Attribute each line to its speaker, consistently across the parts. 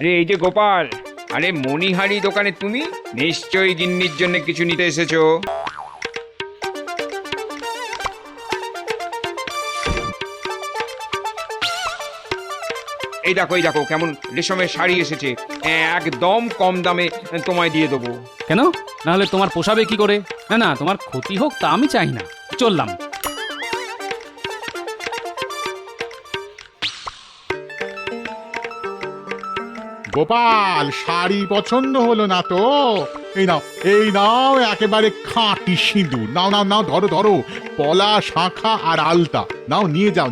Speaker 1: আরে এই যে গোপাল, আরে মণিহারি দোকানে তুমি নিশ্চয়ই গিন্নির জন্য কিছু নিতে এসেছো। এই দেখো কেমন রেশমের শাড়ি এসেছে, একদম কম দামে তোমায় দিয়ে দেবো।
Speaker 2: কেন? নাহলে তোমার পোষাবে কি করে? না না, তোমার ক্ষতি হোক তা আমি চাই না, চললাম।
Speaker 3: গোপাল, শাড়ি পছন্দ হলো না তো? এই নাও একেবারে খাঁটি সিঁদুর। নাও নাও নাও, ধরো ধরো, পলা, শাঁখা আর আলতা নাও,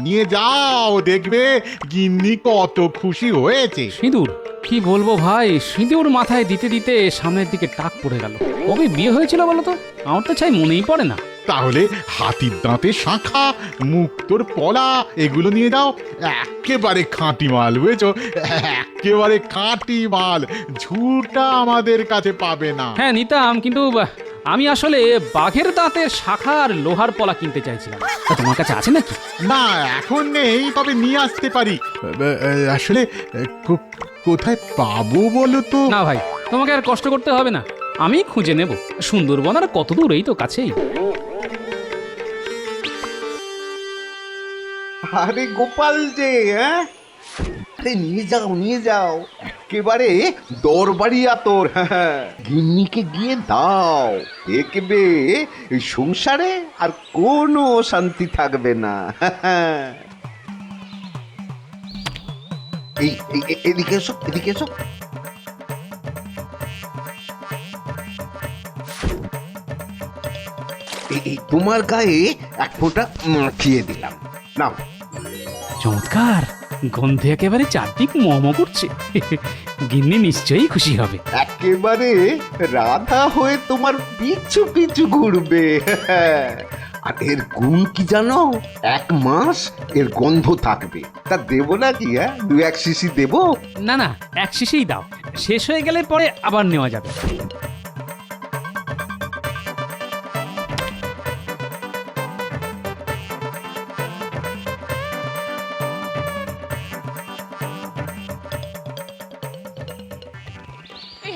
Speaker 3: নিয়ে যাও, দেখবে গিন্নি কত খুশি হয়েছে।
Speaker 2: সিঁদুর? কি বলবো ভাই, সিঁদুর মাথায় দিতে দিতে সামনের দিকে টাক পড়ে গেল। কবে বিয়ে হয়েছিল বলো তো? আমার তো চাই মনেই পড়ে না।
Speaker 3: তাহলে হাতির দাঁতে শাঁখা, মুক্তোর পলা এগুলো নিয়ে যাও, একেবারে খাঁটি মাল, বুঝেছো? একেবারে খাঁটি মাল, ঝুটা আমাদের কাছে পাবে না।
Speaker 2: হ্যাঁ নিতাম, কিন্তু আমি আসলে বাঘের দাঁতের শাখা আর লোহার পলা কিনতে চাইছিলাম। তা তোমার কাছে আছে নাকি?
Speaker 3: না, এখন নেই, তবে নিয়ে আসতে পারি। আসলে কোথায় পাবো বলো তো?
Speaker 2: না ভাই, তোমাকে আর কষ্ট করতে হবে না, আমি খুঁজে নেব। সুন্দরবন আর কত দূর, এই তো কাছেই।
Speaker 4: আরে গোপাল যে, হ্যাঁ, আরে নিয়ে যাও একেবারে দরবারি আতর। হ্যাঁ, গিন্নিকে গিয়ে দাও, দেখবে এই সংসারে আর কোনো শান্তি থাকবে না। এদিকে এসো, এদিকে এসো। এই তোমার গায়ে এক ফোঁটা মাখিয়ে দিলাম, নাও।
Speaker 2: চমৎকার, গন্ধে একেবারে চারদিক মম করছে। গিন্নি নিশ্চয়ই খুশি হবে।
Speaker 4: একেবারে রাধা হয়ে তোমার পিছু পিছু ঘুরবে। আর এর গুণ কি জানো? 1 মাস এর গন্ধ থাকবে। তা দেবো নাকি? হ্যাঁ, 2-1 শিশি দেবো?
Speaker 2: না না, এক শিশেই দাও, শেষ হয়ে গেলে পরে আবার নেওয়া যাবে।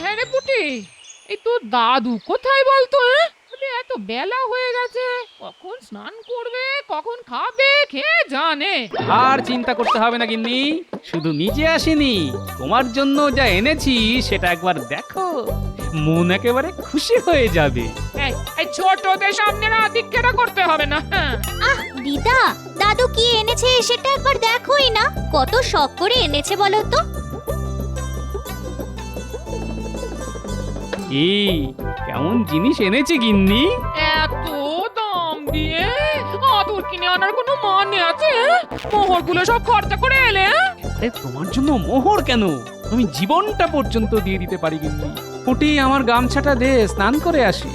Speaker 5: হ্যাঁ রে পুটি, এই তোর দাদু কোথায় বলতো? এত বেলা হয়ে গেছে, কখন স্নান করবে, কখন খাবে, খেয়ে জানে।
Speaker 2: আর চিন্তা করতে হবে না গিন্নি, শুধু নিজে আসিনি, তোমার জন্য যা এনেছি সেটা একবার দেখো, মন একেবারে খুশি হয়ে যাবে।
Speaker 5: এই ছোটদের সামনে না দিক্ষেরা করতে হবে না। হ্যাঁ,
Speaker 6: আহ দিদা, দাদু কি এনেছে সেটা একবার দেখোই না, কত শখ করে এনেছে বলো তো।
Speaker 2: এই কেমন জিনিস এনেছি গিন্নি?
Speaker 5: এত দাম দিয়ে আদর কিনে আনার কোনো মানে আছে? মোহরগুলো সব খরচা করে এলে।
Speaker 2: আরে তোমার জন্য মোহর কেন, আমি জীবনটা পর্যন্ত দিয়ে দিতে পারি গিন্নি। ওটি আমার গামছাটা দে, স্নান করে আসি।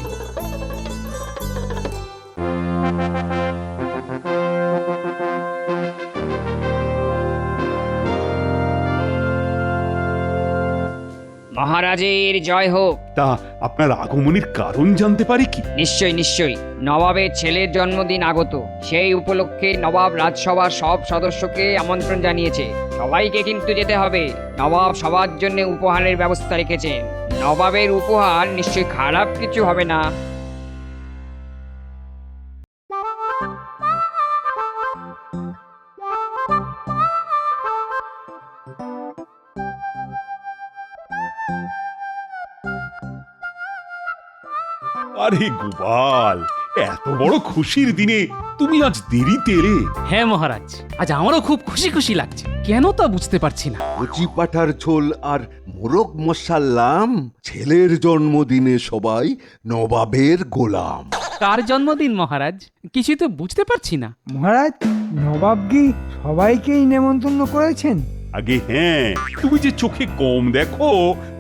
Speaker 1: মহারাজের জয় হোক।
Speaker 7: তা আপনার আগমনের কারণ জানতে পারি কি?
Speaker 1: নিশ্চয়ই নবাবের ছেলের জন্মদিন আগত, সেই উপলক্ষে নবাব রাজসভার সব সদস্যকে আমন্ত্রণ জানিয়েছে। সবাইকে কিন্তু যেতে হবে। নবাব সবার জন্য উপহারের ব্যবস্থা রেখেছেন। নবাবের উপহার নিশ্চয়ই খারাপ কিছু হবে না।
Speaker 7: আরে গোপাল, এত বড় খুশির দিনে তুমি আজ দেরিতে এলে।
Speaker 2: হ্যাঁ মহারাজ, আজ আমারও খুব খুশি খুশি লাগছে, কেন তা বুঝতে পারছি না।
Speaker 4: কচি পাঠার ঝোল আর মোরগ মশাল্লাম, ছেলের জন্মদিনে সবাই নবাবের গোলাম।
Speaker 2: কার জন্মদিন মহারাজ? কিছুই তো বুঝতে পারছি না।
Speaker 8: মহারাজ, নবাব কি সবাইকেই নেমন্তন্ন করেছেন?
Speaker 7: আগে হ্যাঁ, তুমি যে চোখে কম দেখো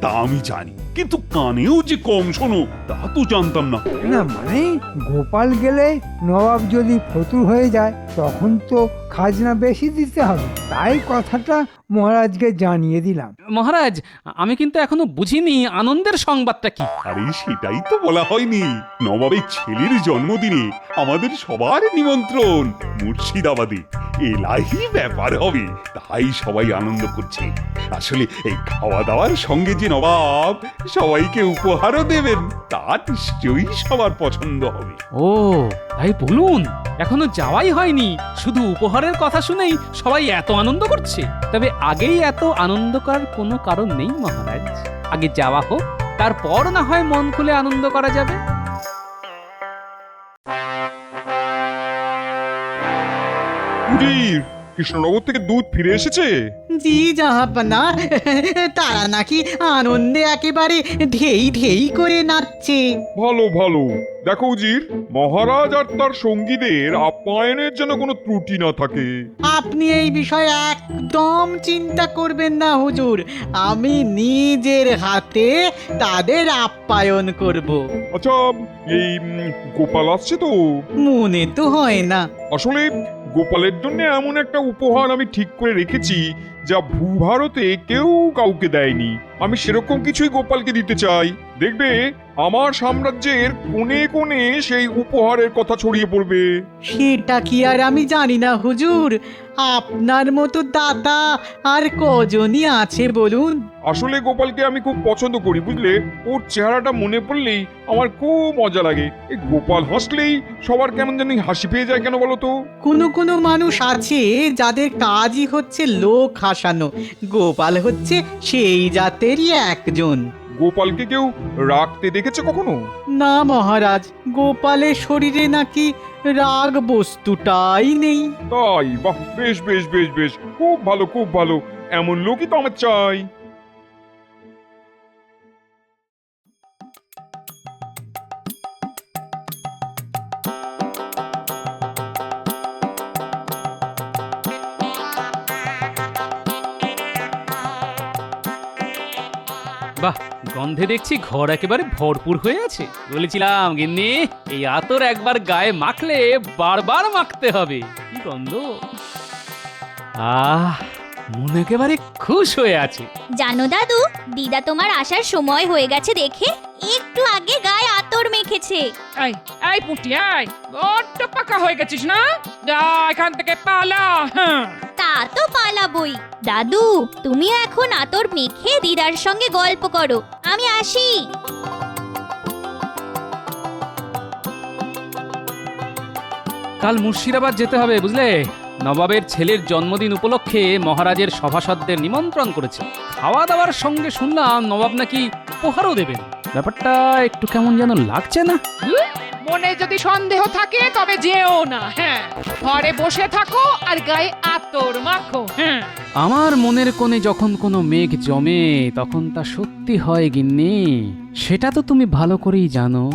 Speaker 7: তা আমি জানি। কিন্তু কানেও যে কম শোনো তা তো জানতাম না।
Speaker 8: না মানে গোপাল গেলে নবাব যদি ফতুর হয়ে যায় তখন তো খাজনা বেশি দিতে হবে, তাই কথাটা মহারাজকে জানিয়ে দিলাম।
Speaker 2: মহারাজ, আমি কিন্তু এখনো বুঝিনি আনন্দের সংবাদটা কি।
Speaker 7: আরে সেটাই তো বলা হয়নি, নবাবের ছেলের জন্মদিনে আমাদের সবার নিমন্ত্রণ মুর্শিদাবাদে। এলাহি ব্যাপার হবে, তাই সবাই আনন্দ করছে। আসলে এই খাওয়া দাওয়ার সঙ্গে যে নবাব সবাইকে উপহারও দেবেন তা নিশ্চয়ই সবার পছন্দ হবে।
Speaker 2: ও তাই বলুন, এখনো যাওয়াই হয়নি, শুধু উপহারের কথা শুনেই সবাই এত আনন্দ করছে। তবে আগেই এত আনন্দ করার কোনো কারণ নেই মহারাজ, আগে যাওয়া হোক, তারপর না হয় মন খুলে আনন্দ করা যাবে।
Speaker 7: কৃষ্ণনগর থেকে দুধ ফিরে এসেছে?
Speaker 9: জি জাহাপনা, তারা নাকি আনন্দে একেবারে ঢেই ঢেই করে নাচছে।
Speaker 10: ভালো ভালো। দেখো উজির, মহারাজ আর তার সঙ্গীদের আপ্যায়নের যেন কোনো ত্রুটি না থাকে।
Speaker 9: আপনি এই বিষয়ে একদম চিন্তা করবেন না হুজুর, আমি নিজের হাতে তাদের আপ্যায়ন করব।
Speaker 10: আচ্ছা, এই গোপাল আসছে তো?
Speaker 9: মনে তো হয় না।
Speaker 10: আসলে গোপালের জন্য এমন একটা উপহার আমি ঠিক করে রেখেছি যা ভূভারতে কেউ কাউকে দেয়নি। আমি সেরকম কিছুই গোপালকে দিতে চাই। দেখবে আমার সাম্রাজ্যের কোণে কোণে সেই উপহারের কথা ছড়িয়ে পড়বে।
Speaker 9: সেটা কি আর আমি জানি না হুজুর, আপনার মতো দাতা আর কজনই আছে বলুন।
Speaker 10: আসলে গোপালকে আমি খুব পছন্দ করি, বুঝলে? ওর চেহারাটা মনে পড়লেই আমার খুব মজা লাগে। এই গোপাল হাসলেই সবার কেমন জানি হাসি পেয়ে যায়, কেন বলো তো?
Speaker 9: কোনো কোনো মানুষ আছে যাদের কাজই হচ্ছে লোক হাসানো, গোপাল হচ্ছে সেই জাতেরই একজন।
Speaker 10: গোপালকে কেউ রাখতে দেখেছে কখনো?
Speaker 9: না মহারাজ, গোপালের শরীরে নাকি রাগ বস্তুটাই নেই।
Speaker 10: তাই? বাহ, বেশ বেশ বেশ বেশ, খুব ভালো খুব ভালো। এমন লোকই তো আমার চাই।
Speaker 2: বাহ, গন্ধে দেখছি ঘর একেবারে ভরপুর হয়ে আছে। বলেছিলাম গিন্নি, এই আতর একবার গায়ে মাখলে বারবার মাখতে হবে। কি গন্ধ! মন একেবারে খুশ হয়ে আছে।
Speaker 6: জানো দাদু, দিদা তোমার আসার সময় হয়ে গেছে দেখে একটু আগে গায়ে আতর মেখেছে।
Speaker 5: এই এই পুটি, এই বড্ড পাকা হয়ে গেছিস না? যা এখান থেকে পালা। হ্যাঁ,
Speaker 6: তা তো পালাবই। দাদু, তুমি এখন আতর মেখে দিদার সঙ্গে গল্প করো, আমি আসি।
Speaker 2: কাল মুর্শিদাবাদ যেতে হবে বুঝলে, নবাবের ছেলের জন্মদিন উপলক্ষে মহারাজের সভাসদদের নিমন্ত্রণ করেছে। খাওয়া দাওয়ার সঙ্গে শুনলাম নবাব নাকি উপহারও দেবেন। ব্যাপারটা একটু কেমন যেন লাগছে না?
Speaker 5: মনে যদি সন্দেহ থাকে তবে যেও না। হ্যাঁ, ঘরে বসে থাকো আর গায়ে আতর মাখো। হ্যাঁ,
Speaker 2: আমার মনের কোণে যখন কোনো মেঘ জমে তখন তা সত্যি হয় গিন্নি, সেটা তো তুমি ভালো করেই জানো।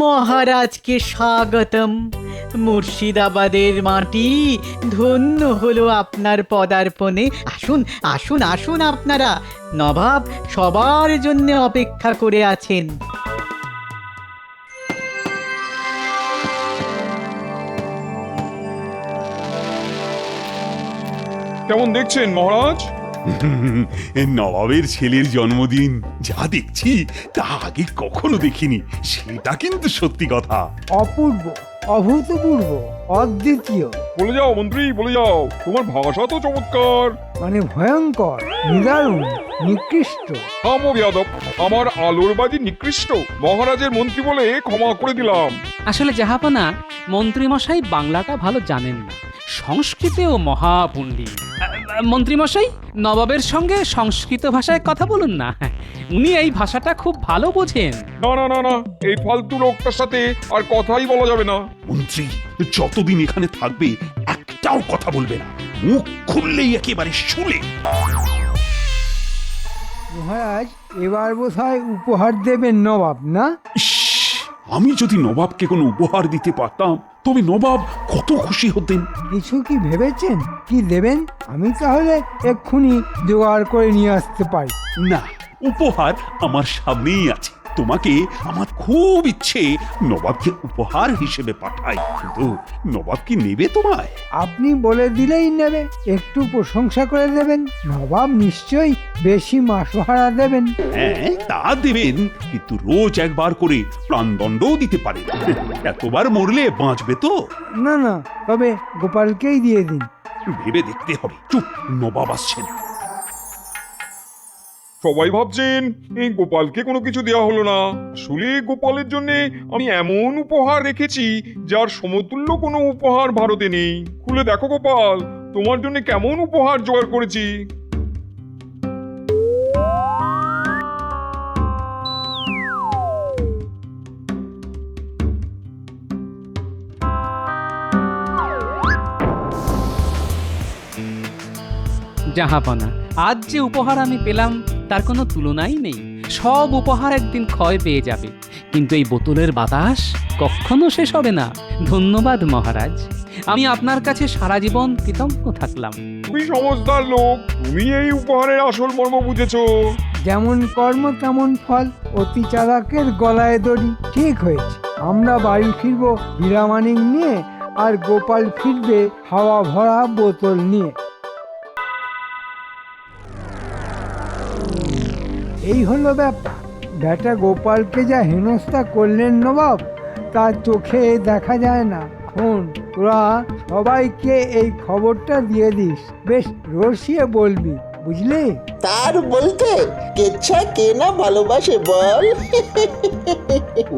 Speaker 9: মহারাজকে স্বাগতম। মুর্শিদাবাদের মাটি ধন্য হলো আপনার পদার্পণে। আসুন আসুন আসুন আপনারা, নবাব সবার জন্য অপেক্ষা করে আছেন।
Speaker 10: কেমন দেখছেন মহারাজ?
Speaker 7: নবাবের ছেলের জন্মদিন যা দেখছি তা আগে কখনো দেখিনি, সেটা কিন্তু সত্যি কথা।
Speaker 8: অপূর্ব, অভূতপূর্ব, অদ্বিতীয়,
Speaker 10: বলে যাও মন্ত্রী, বলে যাও। তোমার ভাষা তো চমৎকার।
Speaker 8: মানে ভয়ঙ্কর, নিদারুণ, নিকৃষ্ট।
Speaker 10: থামো বেয়াদব, আমার আলোর বাজি নিকৃষ্ট। মহারাজের মন্ত্রী বলে ক্ষমা করে দিলাম।
Speaker 2: আসলে জাহাপনা, মন্ত্রীমশাই বাংলাটা ভালো জানেন না, সংস্কৃতেও মহাপণ্ডিত। মন্ত্রীমশাই, নবাবের সঙ্গে সংস্কৃত ভাষায় কথা বলুন না, উনি এই ভাষাটা খুব ভালো বোঝেন।
Speaker 10: না না না না, এই ফালতু লোকটার সাথে আর কথাই বলা যাবে না।
Speaker 7: মন্ত্রী যতদিন এখানে থাকবে একটাও কথা বলবে না, মুখ খুললেই একেবারে শুলে।
Speaker 8: মহারাজ এবার বোধহয় উপহার দেবেন নবাব, না?
Speaker 7: ইস, আমি যদি নবাবকে কোনো উপহার দিতে পারতাম তবে নবাব কত খুশি হতেন।
Speaker 8: কিছু কি ভেবেছেন কি দেবেন? আমি তাহলে এক্ষুনি জোগাড় করে নিয়ে আসতে পারি।
Speaker 7: না, উপহার আমার সামনেই আছে। তোমাকে আমার খুব ইচ্ছে নবাবকে উপহার হিসেবে পাঠাই, কিন্তু নবাব কি নেবে তোমায়?
Speaker 8: আপনি বলে দিলেই নেবে, একটু প্রশংসা করে দেবেন, নবাব নিশ্চয়ই বেশি মাসোহারা দেবেন।
Speaker 7: হ্যাঁ, তা দেবেন, কিন্তু রোজ একবার করে প্রাণদণ্ডও দিতে পারেন। এতবার মরলে বাঁচবে তো?
Speaker 8: না না, তবে গোপালকেই দিয়ে দিন।
Speaker 7: ভেবে দেখতে হবে। চুপ, নবাব আসছেন।
Speaker 10: সবাই ভাবছেন এই গোপালকে কোনো কিছু দেওয়া হলো না। আসলে গোপালের জন্য আমি এমন উপহার রেখেছি যার সমতুল্য কোনো উপহার ভারতে নেই। খুলে দেখো গোপাল, তোমার জন্য কেমন উপহার জোগাড় করেছি।
Speaker 2: জাহাপনা, আজ যে উপহার আমি পেলাম তার কোনো তুলনাই নেই। সব উপহার একদিন ক্ষয় পেয়ে যাবে, কিন্তু এই বোতলের বাতাস কখনো শেষ হবে না। ধন্যবাদ মহারাজ, আমি আপনার কাছে সারা জীবন কৃতজ্ঞ থাকলাম।
Speaker 10: তুমি সমজদার লোক, তুমি এই উপহারের আসল মর্ম বুঝেছো।
Speaker 8: যেমন কর্ম তেমন ফল, অতি চালাকের গলায় দড়ি। ঠিক হয়েছে, আমরা বাড়ি ফিরবো হীরামানিক নিয়ে, আর গোপাল ফিরবে হাওয়া ভরা বোতল নিয়ে। এই হলো ব্যাপার। বেটা গোপালকে যা হেনস্থা করলেন নবাব, তার চোখে দেখা যায় না। শোন, তোরা সবাইকে এই খবরটা দিয়ে দিস, বেশ রসিয়ে বলবি, বুঝলি?
Speaker 11: তার বলতে কেচ্ছা কে না ভালোবাসে বল।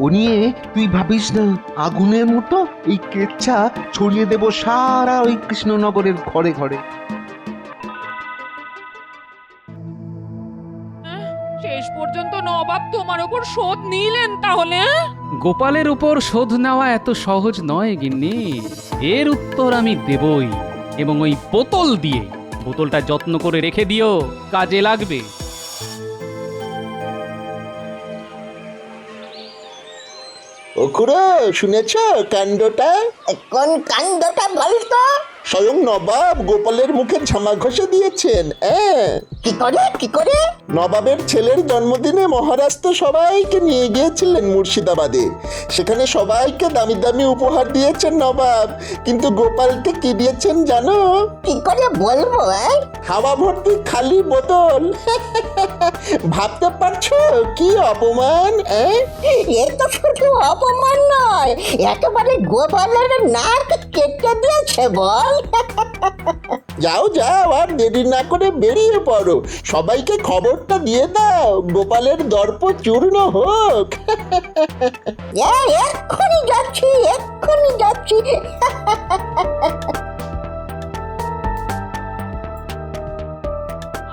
Speaker 4: ও নিয়ে তুই ভাবিস না, আগুনের মতো এই কেচ্ছা ছড়িয়ে দেব সারা ওই কৃষ্ণনগরের ঘরে ঘরে।
Speaker 5: শেষ পর্যন্ত নবাব তোমার ওপর শোধ নিলেন তাহলে?
Speaker 2: গোপালের উপর শোধ নেওয়া এত সহজ নয় গিন্নি। এর উত্তর আমি দেবই, এবং ওই বোতল দিয়ে। বোতলটা যত্ন করে রেখে দিও, কাজে লাগবে।
Speaker 11: ও খুড়ো, শুনেছ কাণ্ডটা?
Speaker 12: কোন কাণ্ডটা বলতো?
Speaker 11: স্বয়ং নবাব গোপালের মুখে ঝামা ঘষে দিয়েছেন।
Speaker 12: কি করে কি করে?
Speaker 11: নবাবের ছেলের জন্মদিনে মহারাজ তো সবাইকে নিয়ে গিয়েছিলেন মুর্শিদাবাদে। সেখানে সবাইকে দামি দামি উপহার দিয়েছেন নবাব, কিন্তু গোপালকে কি দিয়েছেন জানো?
Speaker 12: কি করে বলবো?
Speaker 11: হাওয়া ভর্তি খালি বোতল। ভাবতে পারছো কি অপমান?
Speaker 12: এ তো শুধু অপমান নয়, একেবারে গোপালের নাক কেটে দিয়েছে বল।
Speaker 11: যাও যাও, আর দেরি না করে বেরিয়ে পড়ো, সবাইকে খবরটা দিয়ে দাও, গোপালের দর্প চূর্ণ হোক।
Speaker 12: এক্ষুনি যাচ্ছি, এক্ষুনি যাচ্ছি।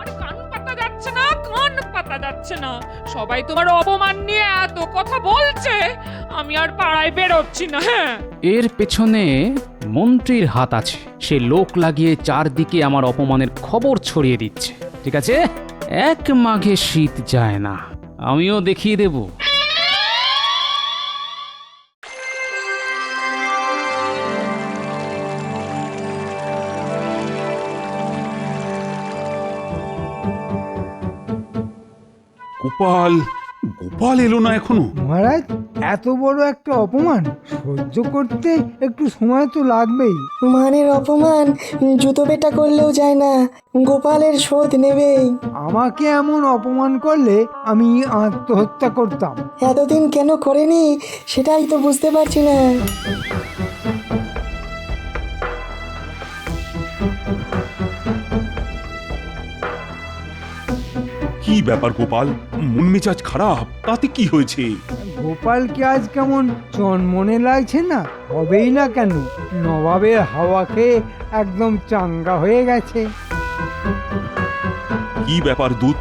Speaker 5: আর কান পাতা যাচ্ছে না, কান পাতা যাচ্ছে না। সবাই তোমার অপমান নিয়ে এত কথা বলছে, আমি আর পাড়ায় বেরোচ্ছি না। হ্যাঁ,
Speaker 2: এর পেছনে মন্ত্রীর হাত আছে। সে লোক লাগিয়ে চারদিকে আমার অপমানের খবর ছড়িয়ে দিচ্ছে। ঠিক আছে, এক মাঘে শীত যায় না, আমিও দেখিয়ে দেব।
Speaker 7: গোপাল, গোপাল এলো না এখনো?
Speaker 8: মহারাজ, এত বড় একটা অপমান সহ্য করতে একটু সময় তো লাগবেই।
Speaker 12: মানের অপমান জুতো পেটা করলেও যায় না, গোপালের শোধ নেবেই।
Speaker 8: আমাকে এমন অপমান করলে আমি আত্মহত্যা করতাম।
Speaker 12: এতদিন কেন করেনি সেটাই তো বুঝতে পারছি না।
Speaker 7: কি ব্যাপার গোপাল, মন মেজাজ খারাপ? তাতে কি হয়েছে?
Speaker 8: গোপালকে আজ কেমন চনমনে লাগছে না? হবেই না কেন, নবাবের হাওয়া খেয়ে একদম চাঙ্গা হয়ে গেছে।
Speaker 7: কি ব্যাপার দূত?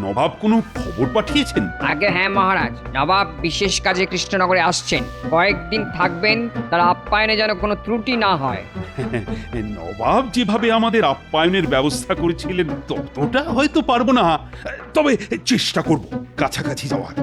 Speaker 7: নবাব কোনো খবর পাঠিয়েছেন?
Speaker 1: আগে হ্যাঁ মহারাজ, নবাব বিশেষ কাজে কৃষ্ণনগরে আসছেন, কয়েকদিন থাকবেন, তার আপ্যায়নে যেন কোনো ত্রুটি না হয়।
Speaker 7: নবাব যেভাবে আমাদের আপ্যায়নের ব্যবস্থা করেছিলেন ততটা হয়তো পারবো না, তবে চেষ্টা করব কাছাকাছি যাওয়ার।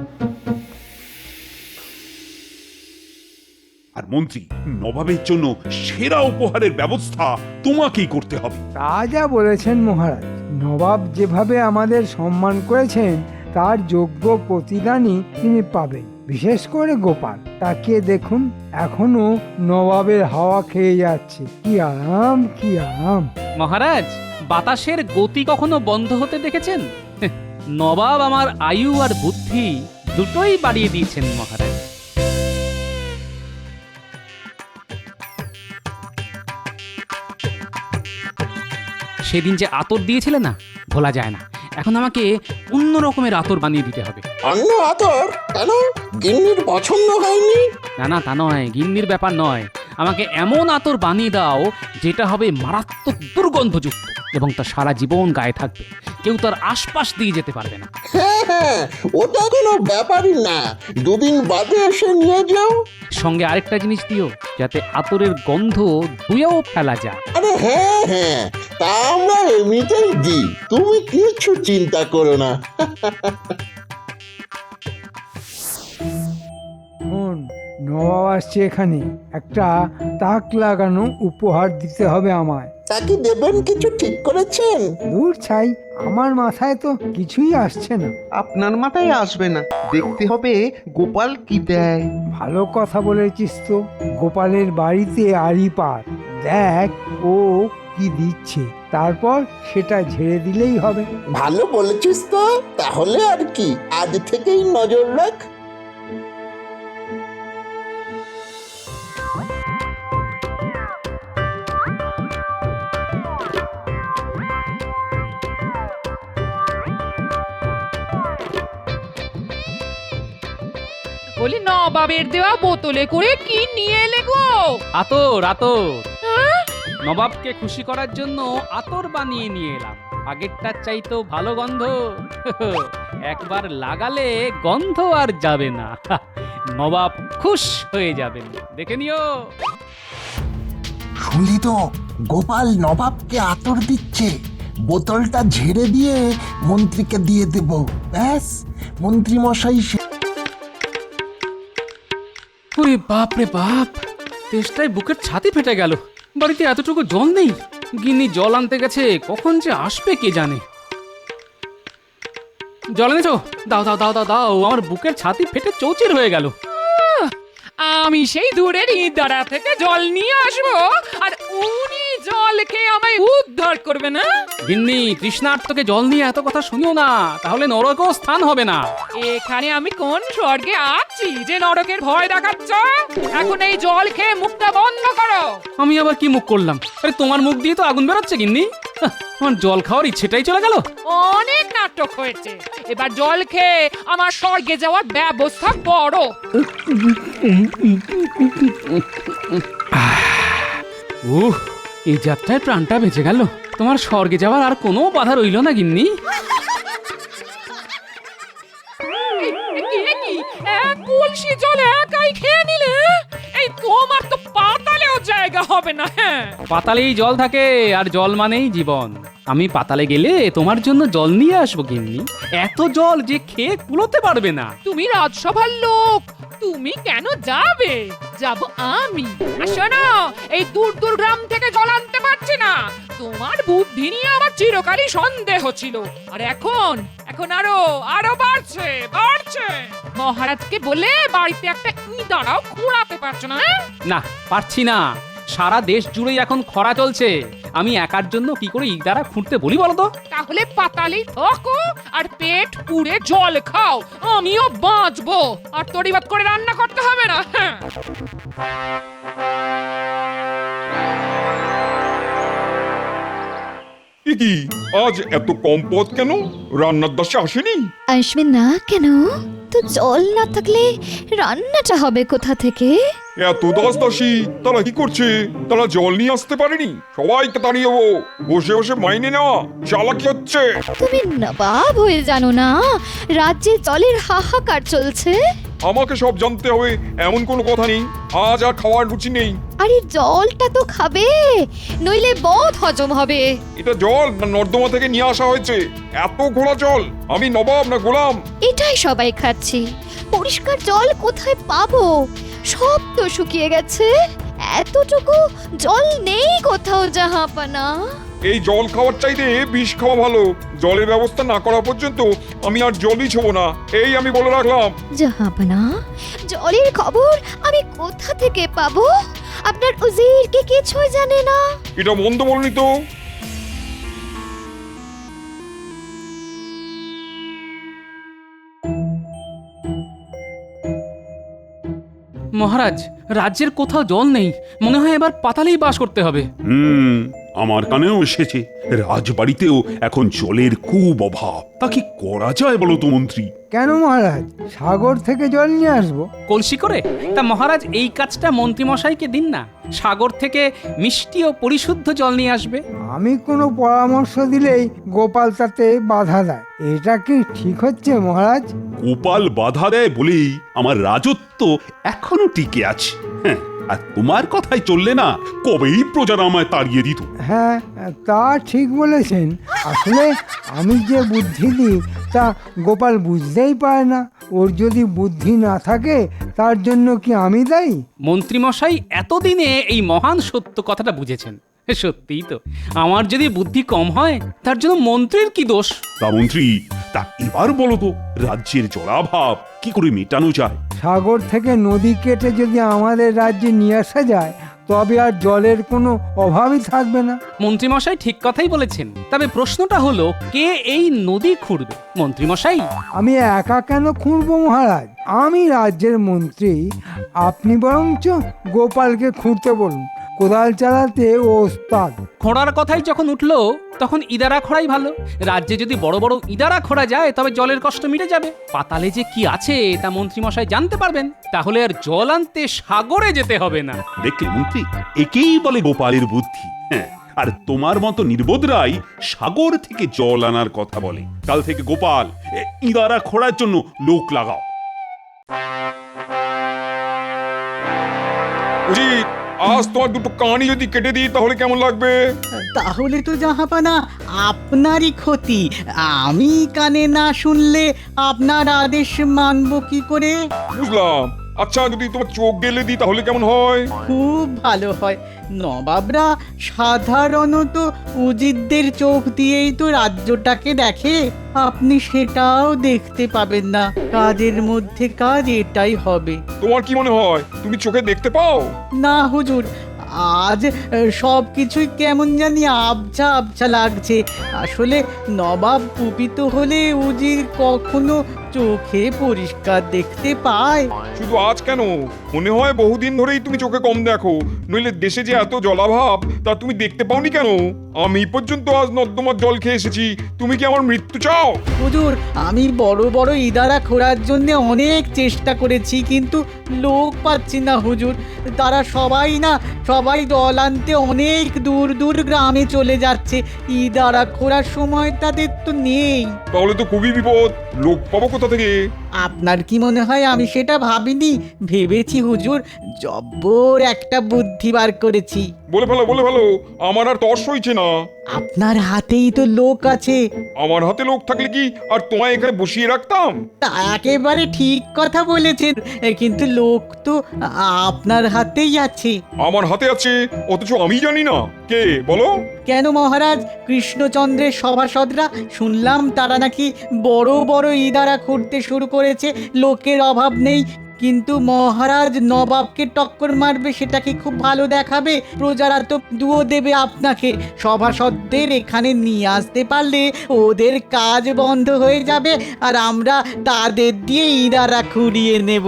Speaker 7: আর মন্ত্রী, নবাবের জন্য সেরা উপহারের ব্যবস্থা তোমাকেই করতে হবে।
Speaker 8: তা যা বলেছেন মহারাজ, নবাব যেভাবে আমাদের সম্মান করেছেন তার যোগ্য প্রতিদানই তিনি পাবেন। বিশেষ করে গোপাল, তাকে দেখুন এখনো নবাবের হাওয়া খেয়ে যাচ্ছে। কি আরাম, কি আরাম।
Speaker 2: মহারাজ, বাতাসের গতি কখনো বন্ধ হতে দেখেছেন? নবাব আমার আয়ু আর বুদ্ধি দুটোই বাড়িয়ে দিয়েছেন মহারাজ। সেদিন যে আতর দিয়েছিলে না, ভোলা যায় না। এখন আমাকে অন্য রকমের আতর বানিয়ে দিতে হবে।
Speaker 11: অন্য আতর? কেন, গিন্নির পছন্দ হয়নি?
Speaker 2: না না, তা নয়, গিন্নির ব্যাপার নয়। আমাকে এমন আতর বানিয়ে দাও যেটা হবে মারাত্মক দুর্গন্ধযুক্ত এবং তা সারা জীবন গায়ে থাকবে, কেউ তার আশপাশ দিয়ে যেতে পারবে না।
Speaker 11: হ্যাঁ হ্যাঁ, ওটা কোনো ব্যাপারই না, দুদিন বাদে এসে নিয়ে যাও।
Speaker 2: সঙ্গে আরেকটা জিনিস দিও, যাতে আতরের গন্ধ ধুয়েও ফেলা যায়।
Speaker 11: আরে হ্যাঁ হ্যাঁ, তা আমরা এমনিতেই দিই, তুমি কিছু চিন্তা করো না।
Speaker 8: শোন, নবাব আসছে এখানে, একটা তাক লাগানো উপহার দিতে হবে আমায়।
Speaker 11: তাকে দেবেন কিছু ঠিক করেছেন?
Speaker 8: দূর ছাই, আমার মাথায় তো কিছুই আসছে না।
Speaker 4: আপনার মাথায় আসবে না, দেখতে হবে গোপাল কি দেয়।
Speaker 8: ভালো কথা বলেছিস তো। গোপালের বাড়িতে আড়ি পার, দেখ ও কি দিচ্ছে, তারপর সেটা ঝেড়ে দিলেই হবে।
Speaker 11: ভালো বলেছিস তো, তাহলে আর কি, আজ থেকেই নজর রাখ।
Speaker 5: বলি নবাবের দেওয়া বোতলে করে কি নিয়ে এলে গো?
Speaker 2: আতর, আতর। নবাবকে খুশি করার জন্য আতর বানিয়ে নিয়ে এলাম। আগেরটার চাইতেও ভালো গন্ধ। একবার লাগালে গন্ধ আর যাবে না। নবাব খুশ হয়ে যাবেন, দেখে নিও।
Speaker 13: শুনলি তো, গোপাল নবাবকে আতর দিচ্ছে। বোতলটা ঝেড়ে দিয়ে মন্ত্রীকে দিয়ে দেব, ব্যাস মন্ত্রী মশাই।
Speaker 2: ওরে বাপ রে বাপ, তেষ্টায় বুকের ছাতি ফেটে গেল। বাড়িতে এতটুকু জল নেই। গিন্নি জল আনতে গেছে, কখন যে আসবে কে জানে। জল এনেছো? দাও দাও দাও দাও দাও, আমার বুকের ছাতি ফেটে চৌচির হয়ে গেল।
Speaker 5: আমি সেই দূরের ইদারা থেকে জল নিয়ে আসবো আর উনি জল খেয়ে আমায় উদ্ধার করবে না?
Speaker 2: গিন্নি, তৃষ্ণার্তকে জল নিয়ে এত কথা শুনিও না, তাহলে নরকেও স্থান হবে না।
Speaker 5: এখানে আমি কোন স্বর্গে আছি যে নরকের ভয় দেখাচ্ছ? এখন এই জল খেয়ে মুখটা বন্ধ করো।
Speaker 2: আমি আবার কি মুখ করলাম? আরে তোমার মুখ দিয়ে তো আগুন বেরোচ্ছে গিন্নি। আমার জল খাওয়ার ইচ্ছেটাই চলে গেল।
Speaker 5: অনেক নাটক হয়েছে, এবার জল খেয়ে আমার স্বর্গে যাওয়ার ব্যবস্থা করো।
Speaker 2: এই যাত্রায় প্রাণটা বেঁচে গেল। তোমার স্বর্গে যাওয়ার আর কোনো বাধা রইল না গিন্নি।
Speaker 5: কলসি জল একাই খেয়ে নিলে? এই তোমার তো পাতালেও জায়গা হবে না। হ্যাঁ,
Speaker 2: পাতালেই জল থাকে, আর জল মানেই জীবন। আমি পাতালে গেলে তোমার জন্য জল নিয়ে আসবো গিন্নি। এত জল যে খেয়ে কুলোতে পারবে না।
Speaker 5: তুমি রাজসভার লোক, তুমি কেন যাবে? যাব আমি। আর শোনো, এই দূর দূর গ্রাম থেকে জল আনতে পারছি না। তোমার বুদ্ধি নিয়ে আমার চিরকালই সন্দেহ ছিল, আর এখন আরো আরো বাড়ছে বাড়ছে। মহারাজকে বলে বাড়িতে একটা ইঁদারাও খুঁড়াতে পারছো না?
Speaker 2: না, পারছি না। সারা দেশ জুড়েই এখন খরা চলছে। আমি একার জন্য কি করে ইদারা খুঁড়তে বলি বলতো?
Speaker 5: তাহলে পাতালেই থাকো আর পেট পুড়ে জল খাও, আমিও বাঁচবো। আর তড়িবাত করে রান্না করতে হবে না। হ্যাঁ,
Speaker 10: কি আজ এত কম পথ কেন? রান্নার দাসে আসেনি?
Speaker 6: আসবে না কেন? তো জল না থাকলে রান্নাটা হবে কোথা থেকে?
Speaker 10: এত দাস দাসী তারা কি করছে? তারা জল নিয়ে আসতে পারেনি? সবাইকে তাড়িয়ে দেবো। বসে বসে মাইনে নেওয়া চালাকি হচ্ছে।
Speaker 6: তুমি নবাব হয়ে জানো না রাজ্যে জলের হাহাকার চলছে?
Speaker 10: আমাকে সব জানতে হবে এমন কোনো কথা নেই। আজ আর খাওয়ার রুচি নেই।
Speaker 6: আরে জলটা তো খাবে, নইলে বদ হজম হবে।
Speaker 10: এটা জল না নর্দমা থেকে নিয়ে আসা হয়েছে? এত ঘোলা জল। আমি নবাব না গোলাম?
Speaker 6: এটাই সবাই খাচ্ছি। পরিষ্কার জল কোথায় পাবো? সব তো শুকিয়ে গেছে। এতটুকু জল নেই কোথাও জাহাপানা।
Speaker 10: এই জল খাওয়ার চাইতে বিষ খাওয়া ভালো। জলের ব্যবস্থা না করা পর্যন্ত আমি আর জলই ছোবো না, এই আমি বলে রাখলাম।
Speaker 6: জাহাপানা, জলের খবর আমি কোথা থেকে পাবো? আপনার উজির কি কিছুই জানে না?
Speaker 10: এটা মন্দ বলনি তো।
Speaker 2: মহারাজ, রাজ্যের কোথাও জল নেই। মনে হয় এবার পাতালেই বাস করতে হবে।
Speaker 7: আমার কানেও এসেছে, রাজবাড়িতেও এখন জলের খুব অভাব। তা কি করা যায় বলো তো মন্ত্রী?
Speaker 8: কেন মহারাজ, সাগর থেকে জল নিয়ে আসবো?
Speaker 2: কলসি করে? তা মহারাজ এই কাজটা মন্ত্রীমশাইকে দিন না, সাগর থেকে মিষ্টি ও পরিশুদ্ধ জল নিয়ে আসবে।
Speaker 8: আমি কোনো পরামর্শ দিলেই গোপাল তাতে বাধা দেয়। এটা কি ঠিক হচ্ছে মহারাজ?
Speaker 7: গোপাল বাধা দেয় বলেই আমার রাজত্ব এখনো টিকে আছে। হ্যাঁ, আর তোমার কথাই চললে না কবেই প্রজারা আমায় তাড়িয়ে দিত।
Speaker 8: হ্যাঁ, তা ঠিক বলেছেন। আসলে আমি যে বুদ্ধি দিই তা গোপাল বুঝতেই পারে না। ওর যদি বুদ্ধি না থাকে তার জন্য কি আমি দায়ী?
Speaker 2: মন্ত্রীমশাই এতদিনে এই মহান সত্য কথাটা বুঝেছেন। সত্যিই তো, আমার যদি বুদ্ধি কম হয় তার জন্য মন্ত্রীর কি দোষ?
Speaker 7: তা মন্ত্রী, তা এবার বলো তো রাজ্যের জলাভাব কি করে মেটানো যায়?
Speaker 8: সাগর থেকে নদী কেটে যদি আমাদের রাজ্যে নিয়ে আসা যায় তবে আর জলের কোনো অভাবই থাকবে না।
Speaker 2: মন্ত্রীমশাই ঠিক কথাই বলেছেন। তবে প্রশ্নটা হলো, কে এই নদী খুঁড়বে? মন্ত্রীমশাই?
Speaker 8: আমি একা কেন খুঁড়বো মহারাজ? আমি রাজ্যের মন্ত্রী। আপনি বরঞ্চ গোপালকে খুঁড়তে বলুন। কোদাল চালাতে ও ওস্তাদ।
Speaker 2: খোঁড়ার কথাই যখন উঠলো তখন ইদারা খোঁড়াই ভালো। রাজ্যে যদি বড় বড় ইদারা খোঁড়া যায় তবে জলের কষ্ট মিটে যাবে। পাতালে যে কি আছে তা মন্ত্রীমশাই জানতে পারবেন। তাহলে আর জল আনতে সাগরে যেতে হবে না।
Speaker 7: দেখলে মন্ত্রী, একেই বলে গোপালের বুদ্ধি। হ্যাঁ, আর তোমার মতো নির্বোধরাই সাগর থেকে জল আনার কথা বলে। কাল থেকে গোপাল ইদারা খোঁড়ার জন্য লোক লাগাও।
Speaker 10: উচিত, আজ তোমার দুটো কানই যদি কেটে দিই তাহলে কেমন লাগবে?
Speaker 9: তাহলে তো জাহাপানা আপনারই ক্ষতি। আমি কানে না শুনলে আপনার আদেশ মানব কি করে?
Speaker 10: বুঝলাম। আচ্ছা, যদি তোমার চোখ গেলে দিই তাহলে কেমন হয়?
Speaker 9: খুব ভালো হয়। নবাবরা সাধারণত উজিরদের চোখ দিয়েই তো রাজ্যটাকে দেখে। আপনি সেটাও দেখতে পাবেন না। কাজের মধ্যে কাজ এটাই হবে।
Speaker 10: তোমার কি মনে হয় তুমি চোখে দেখতে পাও?
Speaker 9: না হুজুর, আজ সব কিছুই কেমন জানি আবছা আবছা লাগছে। আসলে নবাব কুপিত হলে উজির কখনো চোখে পরিষ্কার দেখতে পায়।
Speaker 10: শুধু আজ কেন, মনে হয় বহুদিন ধরেই তুমি চোখে কম দেখো। নইলে দেশে যে এত জলাভাব তা তুমি দেখতে পাওনি কেন? আমি পর্যন্ত আজ নর্দমার জল খেয়ে এসেছি। তুমি কি আমার মৃত্যু চাও?
Speaker 9: হুজুর, আমি বড় বড় ইদারা খোঁড়ার জন্য অনেক চেষ্টা করেছি, কিন্তু লোক পাচ্ছি না হুজুর। তারা সবাই জল আনতে অনেক দূর দূর গ্রামে চলে যাচ্ছে। ইদারা খোঁড়ার সময় তাদের তো নেই।
Speaker 10: তাহলে তো খুবই বিপদ। লোক পাবো কোথা থেকে?
Speaker 9: আপনার কি মনে হয় আমি সেটা ভাবিনি? ভেবেছি হুজুর, জব্বর একটা বুদ্ধি বার করেছি।
Speaker 10: বলে ফেলো, আমার আর তর্স হইছে না।
Speaker 9: আপনার হাতেই তো লোক আছে।
Speaker 10: আমার হাতে লোক থাকলে কি আর তোমায় এখানে বসিয়ে রাখতাম?
Speaker 9: তা একেবারে ঠিক কথা বলেছেন, কিন্তু লোক তো আপনার হাতেই আছে।
Speaker 10: আমার হাতে আছে অথচ আমি জানি না। কে বলো?
Speaker 9: কেন মহারাজ, কৃষ্ণচন্দ্রের সভাসদরা শুনলাম তারা নাকি বড় বড় ইদারা খুঁড়তে শুরু করেছে। লোকের অভাব নেই, কিন্তু মহারাজ নবাবকে টক্কর মারবে সেটা কি খুব ভালো দেখাবে? প্রজারা তো দুয়ো দেবে আপনাকে। সভাসদদের এখানে নিয়ে আসতে পারলে ওদের কাজ বন্ধ হয়ে যাবে, আর আমরা তাদের দিয়ে ইদারা খুঁড়িয়ে নেব।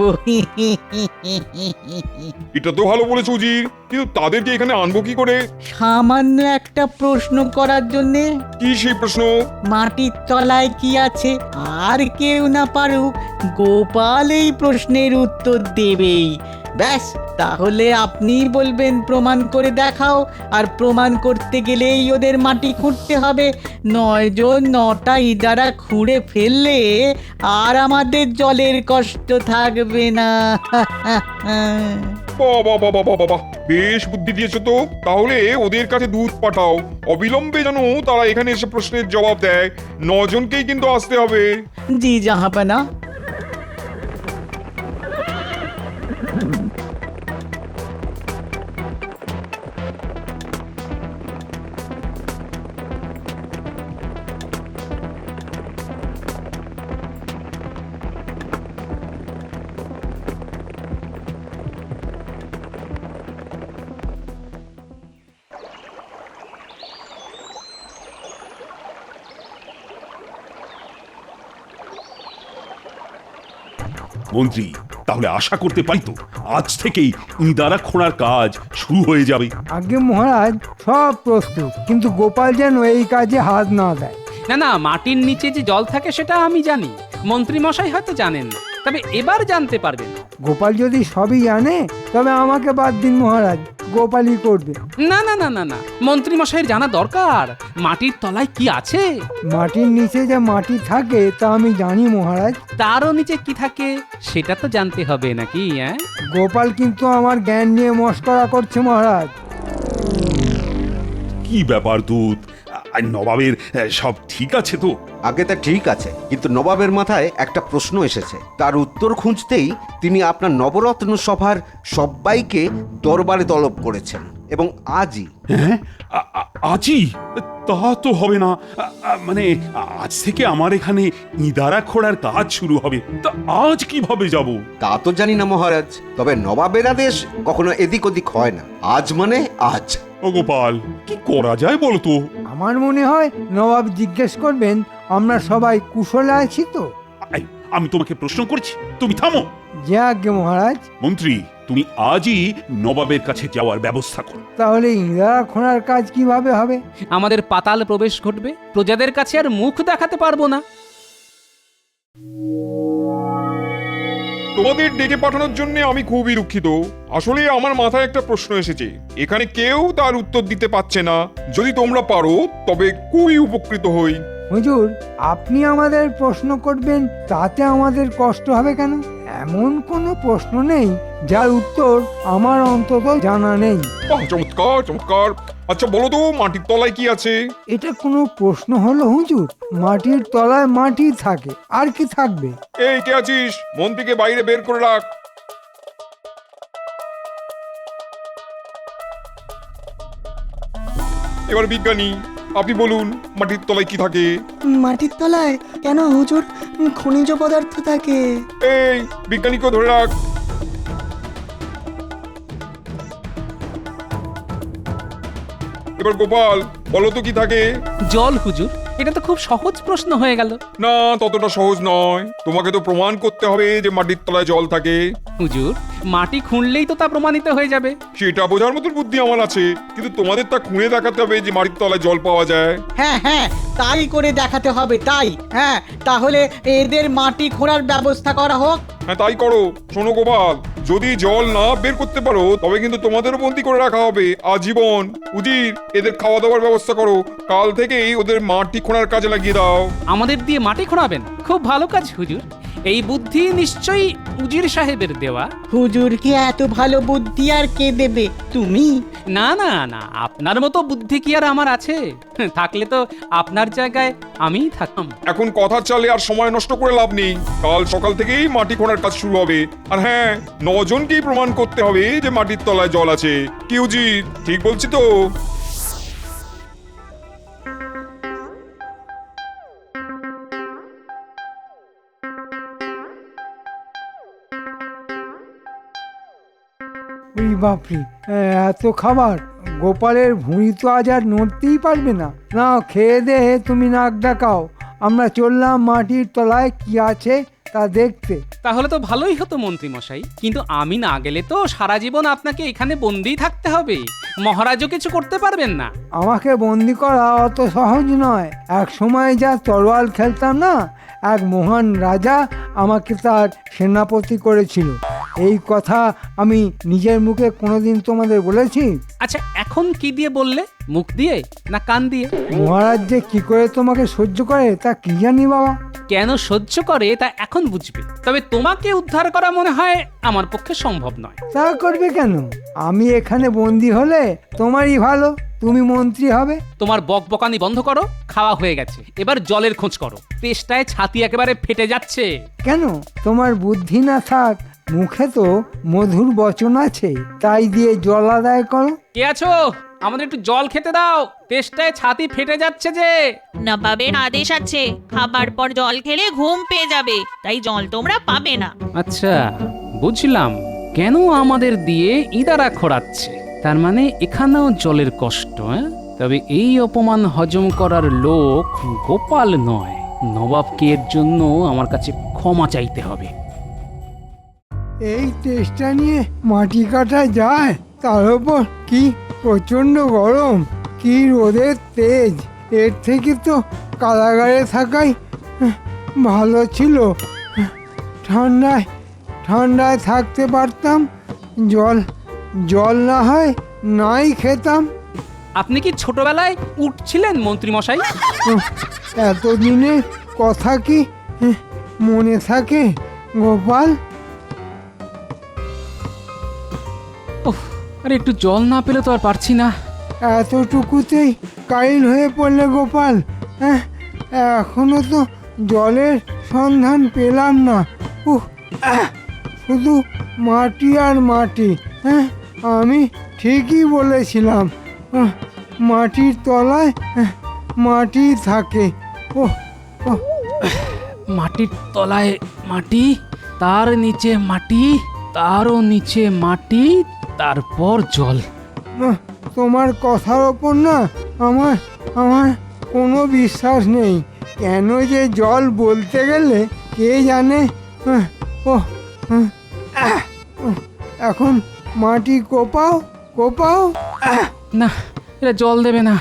Speaker 10: এটা তো ভালো বলেছো উজির, কিন্তু তাদেরকে এখানে আনবো কি করে?
Speaker 9: সামান্য একটা প্রশ্ন করার জন্যে।
Speaker 10: কি সেই প্রশ্ন?
Speaker 9: মাটির তলায় কি আছে? আর কেউ না পারুক, গোপাল এই প্রশ্নের উত্তর দেবেই। ব্যাস তাহলে আপনিই বলবেন প্রমাণ করে দেখাও, আর প্রমাণ করতে গেলেই ওদের মাটি খুঁড়তে হবে। 9 জন 9টা ইদারা খুঁড়ে ফেললে আর আমাদের জলের কষ্ট থাকবে না।
Speaker 10: বাবা বাবা বাবা বাবা, বেশ বুদ্ধি দিয়েছো তো। তাহলে ওদের কাছে দুধ পাঠাও, অবিলম্বে যেন তারা এখানে এসে প্রশ্নের জবাব দেয়। 9 জনকেই কিন্তু আসতে হবে।
Speaker 9: জি জাহাপানা।
Speaker 7: মন্ত্রী, তাহলে আশা করতে পারি তো আজ থেকেই ইঁদারা খোঁড়ার কাজ শুরু হয়ে যাবে?
Speaker 8: আগে মহারাজ সব প্রস্তুত, কিন্তু গোপাল যেন এই কাজে হাত না দেয়।
Speaker 2: না না, মাটির নিচে যে জল থাকে সেটা আমি জানি, মন্ত্রী মশাই হয়তো জানেন না, তবে এবার জানতে পারবেন।
Speaker 8: গোপাল যদি সবই জানে তবে আমাকে বাদ দিন মহারাজ, গোপালই করবে।
Speaker 2: না না না না না, মন্ত্রী মশাইয়ের জানা দরকার মাটির তলায় কি আছে।
Speaker 8: মাটির নিচে যে মাটি থাকে তা আমি জানি মহারাজ।
Speaker 2: তারও নিচে কি থাকে সেটা তো জানতে হবে নাকি?
Speaker 8: গোপাল কিন্তু আমার জ্ঞান নিয়ে মস্করা করছে মহারাজ।
Speaker 7: কি ব্যাপার দুধ, আর নবাবের সব ঠিক আছে তো?
Speaker 4: আগে তা ঠিক আছে, কিন্তু নবাবের মাথায় একটা প্রশ্ন এসেছে। তার উত্তর খুঁজতেই তিনি আপনার নবরত্ন সভার সবাইকে দরবারে তলব করেছেন, এবং আজই।
Speaker 7: হ্যাঁ, আজই? তা তো হবে না। মানে আজ থেকে আমার এখানে ইঁদারা খোঁড়ার কাজ শুরু হবে, তা আজ কিভাবে যাব?
Speaker 4: তা তো জানি না মহারাজ, তবে নবাবের আদেশ কখনো এদিক ওদিক হয় না। আজ মানে আজ।
Speaker 7: ও গোপাল, কি করা যায় বলো তো?
Speaker 8: আমার মনে হয় নবাব জিজ্ঞেস করবেন আমরা সবাই কুশলে আছি তো।
Speaker 7: আমি তোমাকে প্রশ্ন করছি, তুমি থামো।
Speaker 8: যে আজ্ঞে মহারাজ।
Speaker 7: মন্ত্রী, তুমি আজই নবাবের কাছে যাওয়ার ব্যবস্থা করো।
Speaker 8: তাহলে ইঁদারা খোঁড়ার কাজ কিভাবে হবে?
Speaker 2: আমাদের পাতাল প্রবেশ ঘটবে, প্রজাদের কাছে আর মুখ দেখাতে পারবো না।
Speaker 10: তোমাদের ডেকে পাঠানোর জন্য আমি খুবই দুঃখিত। আসলে আমার মাথায় একটা প্রশ্ন এসেছে, এখানে কেউ তার উত্তর দিতে পারছে না। যদি তোমরা পারো তবে খুবই উপকৃত হই।
Speaker 8: হুজুর, আপনি আমাদের প্রশ্ন করবেন তাতে আমাদের কষ্ট হবে কেন? এমন কোনো প্রশ্ন নেই যার উত্তর আমার অন্তত জানা নেই।
Speaker 10: চমৎকার চমৎকার। আচ্ছা বলো তো, মাটির তলায় কি আছে?
Speaker 8: এটা কোনো প্রশ্ন হলো হুজুর? মাটির তলায় মাটি থাকে, আর কি থাকবে?
Speaker 10: এই কে আছিস? মন্ত্রীকে বাইরে বের করে রাখ। এবার বিজ্ঞানী, আপনি বলুন মাটির তলায় কি থাকে?
Speaker 9: মাটির তলায় কেন হুজুর? খনিজ পদার্থ থাকে।
Speaker 10: এই বিজ্ঞানীকে ধরে রাখ। এবার গোপাল, বলো তো কি থাকে?
Speaker 2: জল হুজুর, এটা তো খুব সহজ প্রশ্ন হয়ে গেল।
Speaker 10: না, ততটা সহজ নয়। তোমাকে তো প্রমাণ করতে হবে যে মাটির তলায় জল থাকে।
Speaker 2: হুজুর, মাটি খুঁড়লেই তো তা প্রমাণিত হয়ে যাবে।
Speaker 10: সেটা বোঝার মতো বুদ্ধি আমার আছে, কিন্তু তোমাদের তা খুঁড়ে দেখাতে হবে যে মাটির তলায় জল পাওয়া যায়।
Speaker 9: হ্যাঁ হ্যাঁ, তাই করে দেখাতে হবে। তাই হ্যাঁ, তাহলে এদের মাটি খোঁড়ার ব্যবস্থা করা হোক।
Speaker 10: হ্যাঁ তাই করো। শোনো গোপাল, যদি জল না বের করতে পারো তবে কিন্তু তোমাদেরও বন্দি করে রাখা হবে আজীবন। উজির, এদের খাওয়া দাওয়ার ব্যবস্থা করো। কাল থেকেই ওদের মাটি খোঁড়ার কাজে লাগিয়ে দাও।
Speaker 2: আমাদের দিয়ে মাটি খোঁড়াবেন? খুব ভালো কাজ হুজুর, এই বুদ্ধি নিশ্চয়ই উজির সাহেবের দেওয়া।
Speaker 9: হুজুরকে এত ভালো বুদ্ধি আর কে দেবে? তুমি?
Speaker 2: না না না, আপনার মতো বুদ্ধি কি আর আমার আছে? থাকলে তো আপনার জায়গায় আমিই থাকতাম।
Speaker 10: এখন কথা চালে আর সময় নষ্ট করে লাভ নেই। কাল সকাল থেকেই মাটি খোঁড়ার কাজ শুরু হবে। আর হ্যাঁ, 9 জনকেই প্রমাণ করতে হবে যে মাটির তলায় জল আছে। কি উজির, ঠিক বলছি তো?
Speaker 8: বাপরে, এত খাবার! গোপালের ভুঁড়ি তো আজ আর নড়তেই পারবে না। না, খেয়ে দেয়ে তুমি নাক ডাকাও, আমরা চললাম মাটির তলায় কি আছে তা দেখতে।
Speaker 2: তাহলে তো ভালোই হতো মন্ত্রী মশাই, কিন্তু আমি না গেলে তো সারা জীবন আপনাকে এখানে বন্দি থাকতে হবে। মহারাজও কিছু করতে পারবেন না।
Speaker 8: আমাকে বন্দি করা অত সহজ নয়। এক সময় যা তরোয়াল খেলতাম না, এক মহান রাজা আমাকে তার সেনাপতি করেছিল। এই কথা আমি নিজের মুখে কোনোদিন তোমাদের বলেছি?
Speaker 2: আচ্ছা এখন কি দিয়ে বললে, মুখ দিয়ে না কান দিয়ে?
Speaker 8: মহারাজ যে কি করে তোমাকে সহ্য করে তা কি জানি বাবা।
Speaker 2: কেন সহ্য করে তা এখন বুঝবে, তবে তোমাকে উদ্ধার করা মনে হয় আমার পক্ষে সম্ভব নয়।
Speaker 8: তা করবে কেন? আমি এখানে বন্দি হলে তোমারই ভালো, তুমি মন্ত্রী হবে।
Speaker 2: তোমার বকবকানি বন্ধ করো, খাওয়া হয়ে গেছে, এবার জলের খোঁজ করো। তেষ্টায় ছাতি একেবারে ফেটে যাচ্ছে।
Speaker 8: কেন তোমার বুদ্ধি না থাক, মুখে তো মধুর বচন আছে, তাই দিয়ে জল আদায় করো।
Speaker 2: কে আছো? আমাদের একটু জল খেতে দাও, তেষ্টায় ছাতি ফেটে যাচ্ছে যে।
Speaker 14: নবাবের আদেশ আছে, খাবার পর জল খেলে ঘুম পেয়ে যাবে, তাই জল তোমরা পাবে না।
Speaker 2: আচ্ছা বুঝলাম কেন আমাদের দিয়ে ইদারা খোরাচ্ছে। তার মানে এখানেও জলের কষ্ট। তবে এই অপমান হজম করার লোক গোপাল নয়, নবাবকে এর জন্য আমার কাছে ক্ষমা চাইতে হবে।
Speaker 8: এই চেষ্টা নিয়ে মাটি কাটা যায়, তার উপর কি প্রচন্ড গরম, কি রোদের তেজ। এর থেকে তো কারাগারে থাকাই ভালো ছিল। ঠান্ডায় ঠান্ডায় থাকতে পারতাম, জল না হয় নাই খেতাম।
Speaker 2: আপনি কি ছোটবেলায় উঠছিলেন মন্ত্রী মশাই?
Speaker 8: এতদিনের কথা কি মনে থাকে গোপাল?
Speaker 2: আরে একটু জল না পেলে তো আর পারছি না।
Speaker 8: এতটুকুতেই কাইল হয়ে পড়লে গোপাল? এখনো তো জলের সন্ধান পেলাম না। শুধু মাটি আর মাটি। আমি ঠিকই বলেছিলাম, মাটির তলায় মাটি থাকে।
Speaker 2: মাটির তলায় মাটি, তার নিচে মাটি, তারও নিচে মাটি, তারপর জল।
Speaker 8: তোমার কথার ওপর না আমার কোনো বিশ্বাস নেই। কেন যে জল বলতে গেলে কে জানে। এখন মাটি কোপাও কোপাও।
Speaker 2: না, এরা জল দেবে না,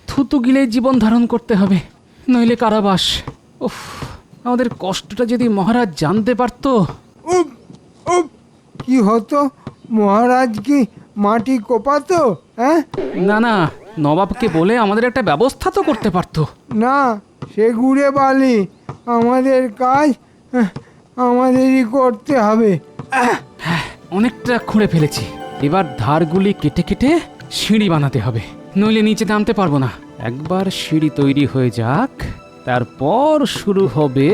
Speaker 2: থুতু গিলে জীবন ধারণ করতে হবে, নইলে কারাবাস। উফ, আমাদের কষ্টটা যদি মহারাজ জানতে পারতো।
Speaker 8: কি হতো? মহারাজ কি মাটি কোপাতো?
Speaker 2: না না, নবাবকে বলে আমাদের একটা ব্যবস্থা তো করতে পারতো।
Speaker 8: না, সে গুড়ে বালি। আমাদের কাজ আমাদেরই করতে হবে।
Speaker 2: অনেকটা খুঁড়ে ফেলেছি, এবার ধারগুলি কেটে কেটে সিঁড়ি বানাতে হবে, নইলে নিচে নামতে পারবো না। একবার সিঁড়ি তৈরি হয়ে যাক, তারপর শুরু হবে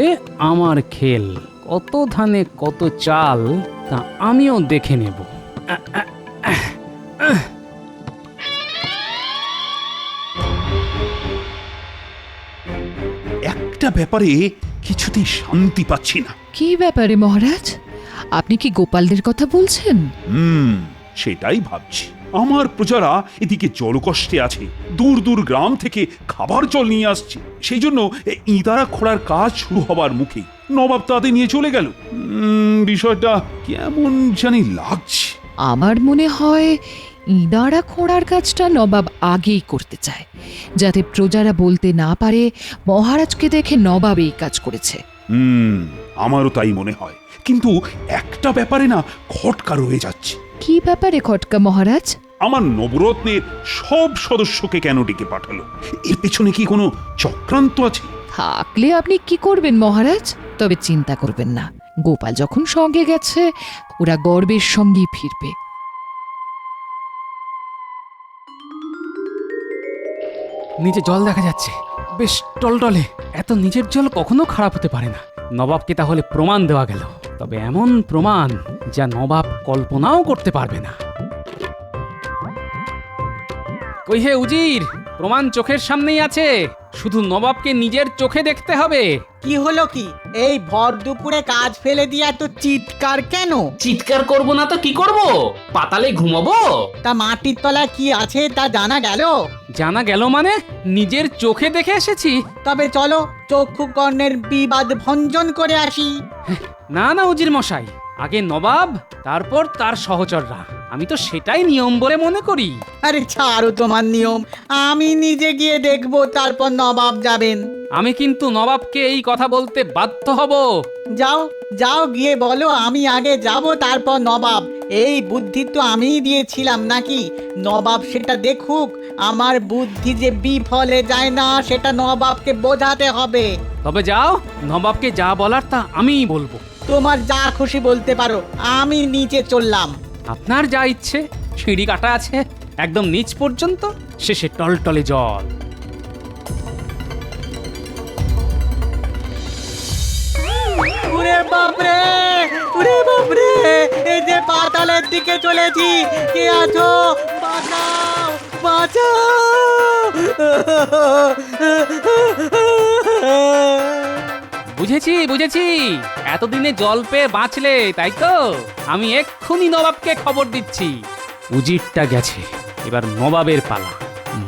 Speaker 2: আমার খেল। কত ধানে কত চাল তা আমিও দেখে নেব।
Speaker 7: একটা ব্যাপারে কিছুতেই শান্তি পাচ্ছি না।
Speaker 5: কি ব্যাপারে মহারাজ? আপনি কি গোপালদের কথা বলছেন?
Speaker 7: সেটাই ভাবছি। আমার প্রজারা এদিকে জলকষ্টে আছে, দূর দূর গ্রাম থেকে খাবার জল নিয়ে আসছে। সেই জন্য ইদারা খোঁড়ার কাজ শুরু হবার মুখে নবাব তাদের নিয়ে চলে গেল। বিষয়টা কেমন জানি লাগছে।
Speaker 5: আমার মনে হয় ইদারা খোঁড়ার কাজটা নবাব আগেই করতে চায়, যাতে প্রজারা বলতে না পারে মহারাজকে দেখে নবাব এই কাজ করেছে।
Speaker 7: আমারও তাই মনে হয়, কিন্তু একটা ব্যাপারে না খটকা রয়ে যাচ্ছে।
Speaker 5: কি ব্যাপারে খটকা মহারাজ?
Speaker 7: আমার নবরত্নের সব সদস্যকে কেন ডেকে পাঠালো? এর পেছনে কি কোনো চক্রান্ত আছে?
Speaker 5: থাকলে আপনি কি করবেন মহারাজ? তবে চিন্তা করবেন না, গোপাল যখন সঙ্গে গেছে ওরা গর্বের সঙ্গেই ফিরবে।
Speaker 2: নিচে জল দেখা যাচ্ছে, বেশ টলটলে। এত নিচের জল কখনো খারাপ হতে পারে না। নবাবকে তাহলে প্রমাণ দেওয়া গেল, তবে এমন প্রমাণ যা নবাব কল্পনাও করতে পারবে না। কই হে উজির, প্রমাণ চোখের সামনেই আছে, শুধু নবাবকে নিজের চোখে দেখতে হবে।
Speaker 9: কি হলো কি? এই ভর দুপুরে কাজ ফেলে দিয়ে এত চিৎকার কেন?
Speaker 15: চিৎকার করব না তো কি করব? পাতালে ঘুমাবো?
Speaker 9: তা মাটির তলায় কি আছে তা জানা গেল?
Speaker 2: জানা গেল মানে? নিজের চোখে দেখে এসেছি।
Speaker 9: তবে চলো চক্ষু কর্ণের বিবাদ ভঞ্জন করে আসি।
Speaker 2: না না উজির মশাই, আগে নবাব, তারপর তার সহচররা। আমি তো সেটাই নিয়ম বলে মনে করি।
Speaker 9: আরে ছাড়ো তোমার নিয়ম, আমি নিজে গিয়ে দেখবো, তারপর নবাব যাবেন।
Speaker 2: আমি কিন্তু নবাবকে এই কথা বলতে বাধ্য হব।
Speaker 9: যাও যাও, গিয়ে বলো আমি আগে যাব, তারপর নবাব। এই বুদ্ধি তো আমিই দিয়েছিলাম নাকি? নবাব সেটা দেখুক। আমার বুদ্ধি যে বিফলে যায় না, সেটা নবাবকে বোঝাতে হবে।
Speaker 2: তবে যাও, নবাবকে যা বলার তা আমিই বলবো।
Speaker 9: তোমার যা খুশি বলতে পারো, আমি নিচে চললাম।
Speaker 2: আপনার যা ইচ্ছে। সিঁড়ি কাটা আছে একদম নিচ পর্যন্ত, শেষে টলটলে জল।
Speaker 9: উরে বাপরে, উরে বাপরে, এই যে পাতালের দিকে চলেছি। কে আছো? বাঁচাও, বাঁচাও।
Speaker 2: বুঝেছি বুঝেছি, এতদিনে জল পেয়ে বাঁচলে তাই তো? আমি এক্ষুনি নবাবকে খবর দিচ্ছি। উজিরটা গেছে, এবার নবাবের পালা।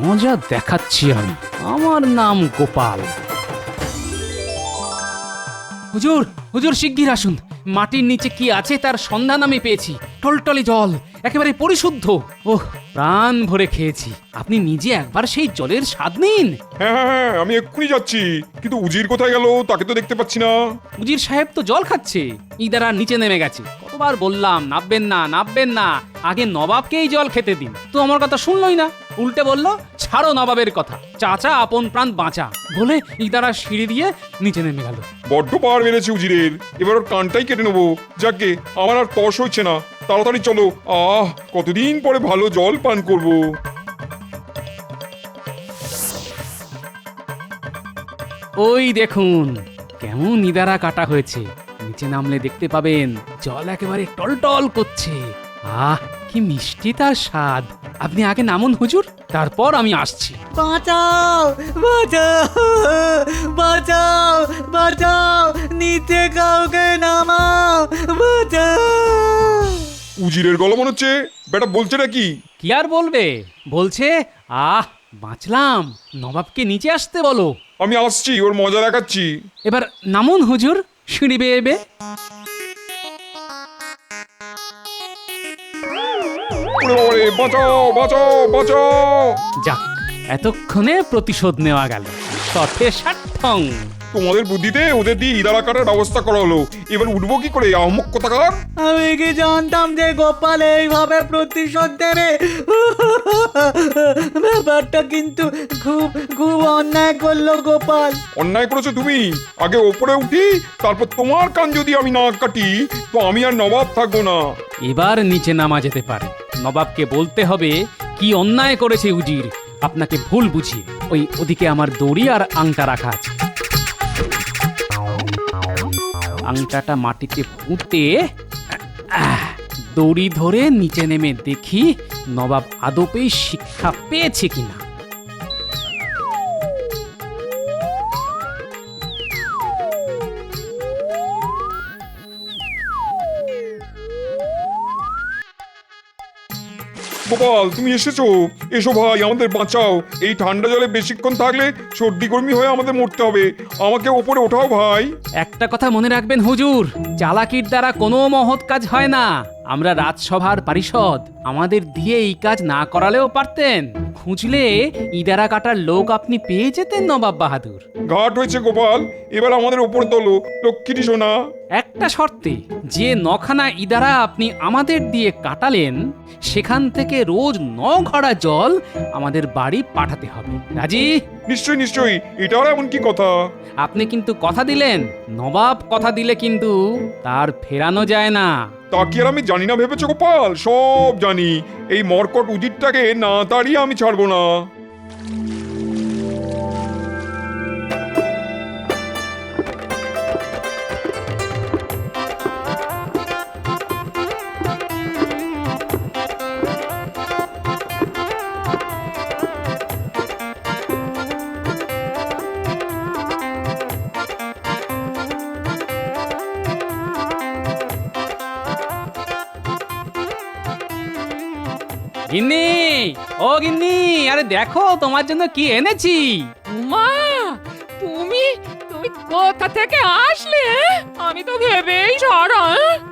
Speaker 2: মজা দেখাচ্ছি আমি। আমার নাম গোপাল। হুজুর, হুজুর শিগগির আসুন। মাটির নিচে কি আছে তার সন্ধান আমি পেয়েছি। টলটলে জল, একেবারে পরিশুদ্ধ। ওহ, প্রাণ ভরে খেয়েছি। আপনি নিজে একবার সেই জলের স্বাদ নিন।
Speaker 10: হ্যাঁ হ্যাঁ হ্যাঁ, আমি এক্ষুনি যাচ্ছি, কিন্তু উজির কোথায় গেল তাকে তো দেখতে পাচ্ছি না।
Speaker 2: উজির সাহেব তো জল খাচ্ছে, ইদারা নিচে নেমে গেছে। কতবার বললাম নাববেন না, নাববেন না, আগে নবাবকেই জল খেতে দিন। তো আমার কথা শুনলই না, উল্টে বলল ছাড়ো নবাবের কথা, চাচা আপন প্রাণ বাঁচা বলে ইদারা সিঁড়ি দিয়ে নিচে নেমে গেল।
Speaker 10: বড্ড পার বেড়েছে উজিরের, এবার ওর কানটাই কেটে নেবো। যাকে আমার আর তর্স হচ্ছে না, তাড়াতাড়ি চলো। কতদিন পরে ভালো জল পান করবো।
Speaker 2: ওই দেখুন কেমন ইদারা কাটা হয়েছে। নিচে নামলে দেখতে পাবেন জল একেবারে টলটল করছে। আহ, কি মিষ্টি তার স্বাদ। আপনি আগে নামুন হুজুর, তারপর আমি আসছি।
Speaker 9: বাঁচাও, বাঁচাও, বাঁচাও, বাঁচাও, নিচে কাউকে নামাও, বাঁচাও।
Speaker 10: উজিরের গলা মনে হচ্ছে বেটা বলছে নাকি?
Speaker 2: কি আর বলবে, বলছে বাঁচলাম, নবাবকে নিচে আসতে বলো।
Speaker 10: আমি আসছি, ওর মজা দেখাচ্ছি।
Speaker 2: এবার নামুন হুজুর, সিঁড়ি বেয়ে বেয়ে।
Speaker 10: বাঁচাও, বাঁচাও, বাঁচাও।
Speaker 2: যাক, এতক্ষণে প্রতিশোধ নেওয়া গেল। শঠে ষাট্ঠং।
Speaker 10: তোমাদের বুদ্ধিতে ওদের দিয়ে ইদারা কাটার ব্যবস্থা করা হলো। এবার উঠবো কি করে? আহমক কোথাকার।
Speaker 9: আমি কি জানতাম যে গোপাল এইভাবে প্রতিশোধ দেবে? ব্যাপারটা কিন্তু খুব খুব অন্যায় করলো গোপাল।
Speaker 10: অন্যায় করেছো তুমি। আগে ওপরে উঠি, তারপর তোমার কান যদি আমি না কাটি, তো আমি আর নবাব থাকবো না।
Speaker 2: এবার নিচে নামা যেতে পারে। নবাবকে বলতে হবে কি অন্যায় করেছে উজির, আপনাকে ভুল বুঝিয়ে। ওদিকে আমার দড়ি আর আংটা রাখা আছে। আংটাটা মাটিতে পুঁতে দড়ি ধরে নিচে নেমে দেখি নবাব আদপেই শিক্ষা পেয়েছে কিনা।
Speaker 10: গোপাল, তুমি এসেছো? এসো ভাই, আমাদের বাঁচাও। এই ঠান্ডা জলে বেশিক্ষণ থাকলে সর্দি গরমি হয়ে আমাদের মরতে হবে। আমাকে ওপরে ওঠাও ভাই।
Speaker 2: একটা কথা মনে রাখবেন হুজুর, চালাকির দ্বারা কোনো মহৎ কাজ হয় না। আমরা রাজসভার পারিষদ, আমাদের দিয়ে এই কাজ না করালেও পারতেন। খুঁজলে ইদারা কাটার লোক আপনি পেয়ে যেতেন নবাব বাহাদুর।
Speaker 10: ঘাট হয়েছে গোপাল, এবার আমাদের ওপর তোলো। লক্ষ্মীটি সোনা,
Speaker 2: একটা শর্তে, যে নখানা ইদারা আপনি আমাদের দিয়ে কাটালেন সেখান থেকে রোজ 9 ঘড়া জল আমাদের বাড়ি পাঠাতে হবে। রাজি?
Speaker 10: নিশ্চয়ই নিশ্চয়ই, এটাও এমন কি কথা?
Speaker 2: আপনি কিন্তু কথা দিলেন। নবাব কথা দিলে কিন্তু তার ফেরানো যায় না।
Speaker 10: তা কি আর আমি জানি না ভেবেছো গোপাল? সব জানি। এই মরকট উজিরটাকে না তাড়িয়ে আমি ছাড়বো না।
Speaker 2: গিন্নি, ও গিন্নি, আরে দেখো তোমার জন্য কি এনেছি।
Speaker 5: মা, তুমি তুমি তুমি কোথা থেকে আসলে? আমি তো ভেবেই সারা।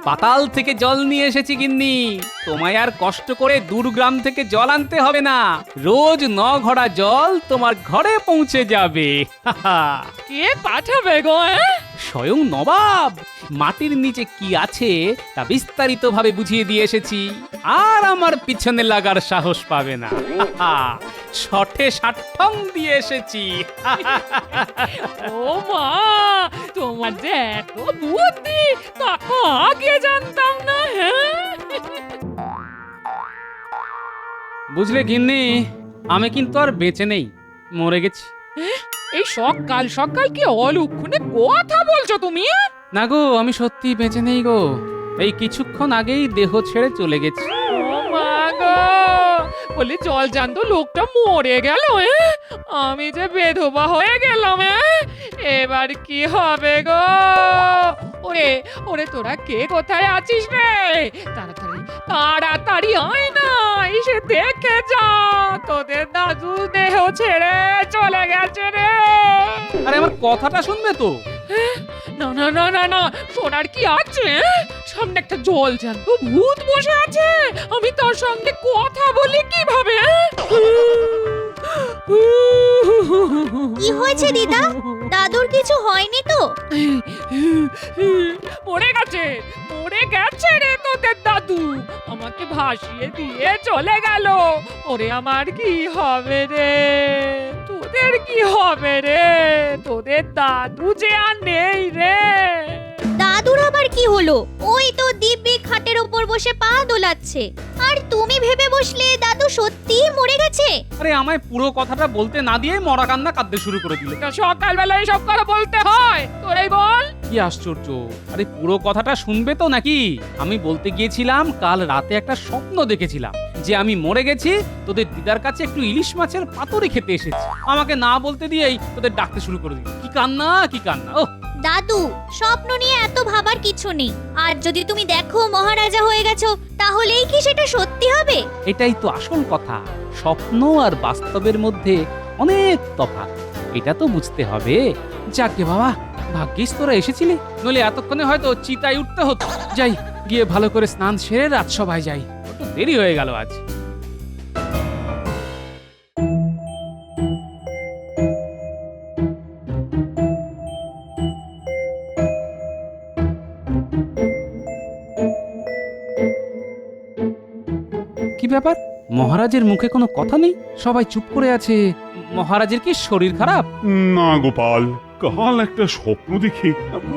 Speaker 2: পাতাল থেকে জল নিয়ে এসেছি গিন্নি। তোমায় আর কষ্ট করে দূর গ্রাম থেকে জল আনতে হবে না, রোজ 9 ঘড়া জল তোমার ঘরে পৌঁছে যাবে।
Speaker 5: কে পাঠাবে গো?
Speaker 2: স্বয়ং নবাব মাটির নিচে কি আছে তা বিস্তারিত ভাবে বুঝিয়ে দিয়ে এসেছি, আর আমার পিছনে লাগার সাহস পাবে না। শঠে ষাট্টং দিয়ে এসেছি।
Speaker 5: ও মা, তোমার যে এত বুদ্ধি তা তো আগে জানতাম না।
Speaker 2: বুঝলে গিন্নি, আমি কিন্তু আর বেঁচে নেই, মরে গেছি।
Speaker 5: এই সকাল সকাল কি অলক্ষণে কথা বলছো তুমি?
Speaker 2: না গো, আমি সত্যি বেঁচে নেই গো। এই কিছুক্ষণ আগেই দেহ ছেড়ে চলে গেছি।
Speaker 5: ও মা গো, বলি জল জানতো লোকটা মরে গেল। আমি যে বেধবা হয়ে গেলাম। এবার কি হবে গো? ওরে ওরে, তোরা কে কোথায় আছিস রে? তাড়াতাড়ি তাড়াতাড়ি আয় না, এসে দেখে যা, তোদের দাদু দেহ ছেড়ে চলে গেছে রে।
Speaker 2: আরে আমার কথাটা শুনবে তো?
Speaker 5: না না না না না, শোনার কি আছে? সামনে একটা জল জ্যান্ত ভূত বসে আছে, আমি তার সঙ্গে কথা বলি কিভাবে?
Speaker 6: কি হয়েছে দিদা? দাদুর কিছু হয়নি তো?
Speaker 5: মরে গেছে, মরে গেছে রে তোদের দাদু, আমাকে ভাসিয়ে দিয়ে চলে গেল। ওরে আমার কি হবে রে? তোদের কি হবে রে? তোদের দাদু যে আর নেই রে।
Speaker 6: দাদুর আবার কি হলো? ওই তো দিব্যি খাটের উপর বসে পা দোলাচ্ছে, আর তুমি ভেবে বসলে দাদু সত্যিই মরে গেছে।
Speaker 2: আরে আমায় পুরো কথাটা বলতে না দিয়ে মরা কান্না কাঁদতে শুরু করে দিলে।
Speaker 5: সকালবেলা এসব কথা বলতে হয়? তোরাই বল।
Speaker 2: কি আশ্চর্য! আরে পুরো কথাটা শুনবে তো নাকি? আমি বলতে গিয়েছিলাম, কাল রাতে একটা স্বপ্ন দেখেছিলাম যে আমি মরে গেছি, তোদের দিদার কাছে একটু ইলিশ মাছের পাতুরি খেতে এসেছি। আমাকে না বলতে দিয়েই তোদের ডাকতে শুরু করে দিল। কি কান্না, কি কান্না! ও
Speaker 6: দাদু, স্বপ্ন নিয়ে এত ভাবার কিছু নেই। আর যদি তুমি দেখো মহারাজা হয়ে গেছো, তাহলেই কি সেটা সত্যি হবে?
Speaker 2: এটাই তো আসল কথা। স্বপ্ন আর বাস্তবের মধ্যে অনেক তফাৎ, এটা তো বুঝতে হবে। যাকে বাবা, ভাগ্যিস তোরা এসেছিলি, নইলে এতক্ষণে হয়তো চিতায় উঠতে হতো। যাই, গিয়ে ভালো করে স্নান সেরে রাজসভায় যাই, একটু দেরি হয়ে গেল আজ। কি ব্যাপার? মহারাজের মুখে কোনো কথা নেই, সবাই চুপ করে আছে। মহারাজের কি শরীর খারাপ?
Speaker 7: না গোপাল, কাল একটা স্বপ্ন দেখে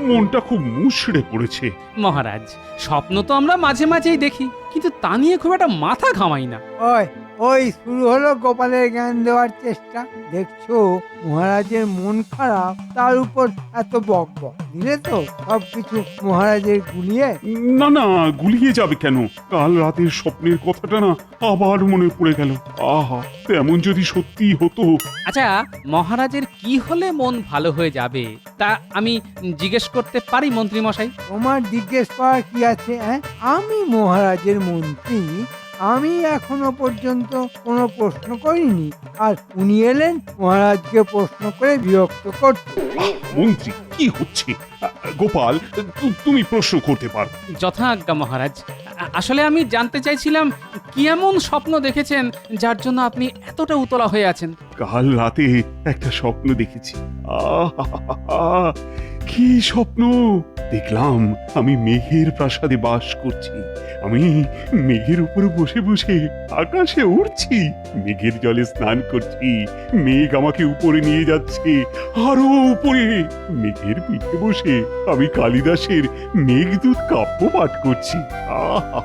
Speaker 7: মনটা খুব মুষড়ে পড়েছে।
Speaker 2: মহারাজ, স্বপ্ন তো আমরা মাঝে মাঝেই দেখি, কিন্তু তা নিয়ে খুব একটা মাথা ঘামাই না।
Speaker 8: ওই ওই শুরু হলো গোপালের জ্ঞান দেওয়ার চেষ্টা। দেখছো মহারাজের মন খারাপ, তার উপর এত বক বক দিলে তো সবকিছু মহারাজের গুলিয়ে।
Speaker 7: না না, গুলিয়ে যাবে কেন? কাল রাতের স্বপ্নের কথাটা না আবার মনে পড়ে গেল। আহা, তেমন যদি সত্যি হতো।
Speaker 2: আচ্ছা, মহারাজের কি হলে মন ভালো হয়ে যাবে তা আমি জিজ্ঞেস করতে পারি মন্ত্রী মশাই?
Speaker 8: তোমার জিজ্ঞেস করার কি আছে? আমি মহারাজের মন্ত্রী, আমি এখনো পর্যন্ত কোনো প্রশ্ন করিনি, আর উনি এলেন মহারাজকে প্রশ্ন করে বিরক্ত করতে।
Speaker 7: মন্ত্রী, কি হচ্ছে? গোপাল, তুমি প্রশ্ন করতে পারো।
Speaker 2: যথাজ্ঞা মহারাজ। আসলে আমি জানতে চাইছিলাম, কি এমন স্বপ্ন দেখেছেন যার জন্য আপনি এতটা উতলা হয়ে আছেন?
Speaker 7: কাল রাতে একটা স্বপ্ন দেখেছি। আহা, কি স্বপ্ন দেখলাম! আমি মেঘের প্রাসাদে বাস করছি, আমি মেঘের উপর বসে বসে আকাশে উড়ছি, মেঘের জলে স্নান করছি, মেঘ আমাকে উপরে নিয়ে যাচ্ছে, আরো উপরে। মেঘের পিঠে বসে আমি কালিদাসের মেঘদূত কাব্য পাঠ করছি। আহা,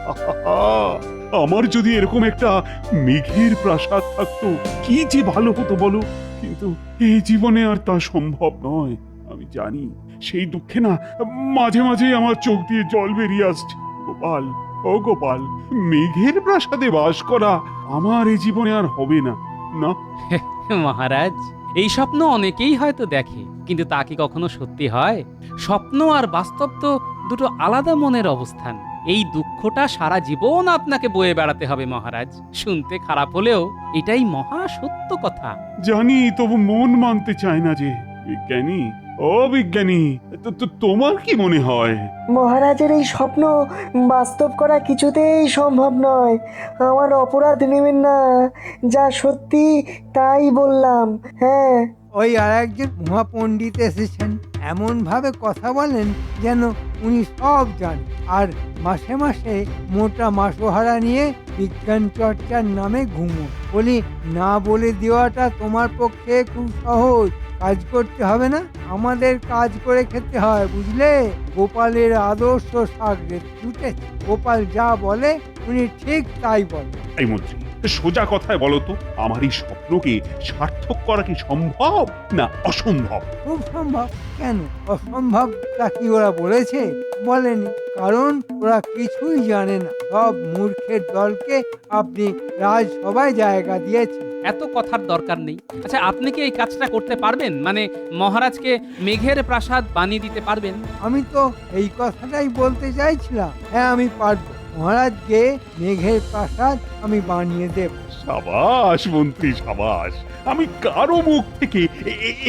Speaker 7: আমার যদি এরকম একটা মেঘের প্রাসাদ থাকতো, কি যে ভালো হতো বলো। কিন্তু এই জীবনে আর তা সম্ভব নয়। আমি জানি, সেই দুঃখে না মাঝে মাঝে আমার চোখ দিয়ে জল বেরিয়ে আসছে। গোপাল, ও গোপাল, মেঘের প্রাসাদে বাস করা আমার এই জীবনে আর হবে না। না
Speaker 2: মহারাজ, এই স্বপ্ন অনেকেই হয়তো দেখে, কিন্তু তা কি কখনো সত্যি হয়? স্বপ্ন আর বাস্তব তো দুটো আলাদা মনের অবস্থান। এই দুঃখটা সারা জীবন আপনাকে বয়ে বেড়াতে হবে মহারাজ। শুনতে খারাপ হলেও এটাই মহা সত্য কথা।
Speaker 7: জানি, তবু মন মানতে চায় না যে। বিজ্ঞানী, ও বিজ্ঞানী, তোমার কি মনে হয়?
Speaker 9: মহারাজের এই স্বপ্ন বাস্তব করা কিছুতেই সম্ভব নয়। আমার অপরাধ নেবেন না, যা সত্যি তাই বললাম। হ্যাঁ,
Speaker 8: ওই আর একজন মহাপণ্ডিত এসেছেন, এমনভাবে কথা বলেন যেন উনি সব জানেন, আর মাসে মাসে মোটা মাসোহারা নিয়ে বিজ্ঞান চর্চার নামে ঘুমো। বলি, না বলে দেওয়াটা তোমার পক্ষে খুব সহজ। কাজ করতে হবে না, আমাদের কাজ করে খেতে হয়, বুঝলে? গোপালের আদর্শ সাগরে জুটেছে। গোপাল যা বলে উনি ঠিক তাই বলে।
Speaker 7: এই মন্ত্রী, সোজা কথায় বলো তো, আমার এই স্বপ্নকে সার্থক করা কি সম্ভব না অসম্ভব?
Speaker 8: খুব সম্ভব। কেন অসম্ভব তা কি ওরা বলেছে? বলেনি, কারণ ওরা কিছুই জানে না। সব মূর্খের দলকে আপনি রাজসভায় জায়গা দিয়েছেন।
Speaker 2: এত কথার দরকার নেই। আচ্ছা, আপনি কি এই কাজটা করতে পারবেন? মানে মহারাজকে মেঘের প্রাসাদ বানিয়ে দিতে পারবেন?
Speaker 8: আমি তো এই কথাটাই বলতে চাইছিলাম। হ্যাঁ, আমি পারবো। মহারাজকে মেঘের প্রাসাদ আমি বানিয়ে দেব।
Speaker 7: সাবাস মন্ত্রী, সাবাস। আমি কারো মুখ থেকে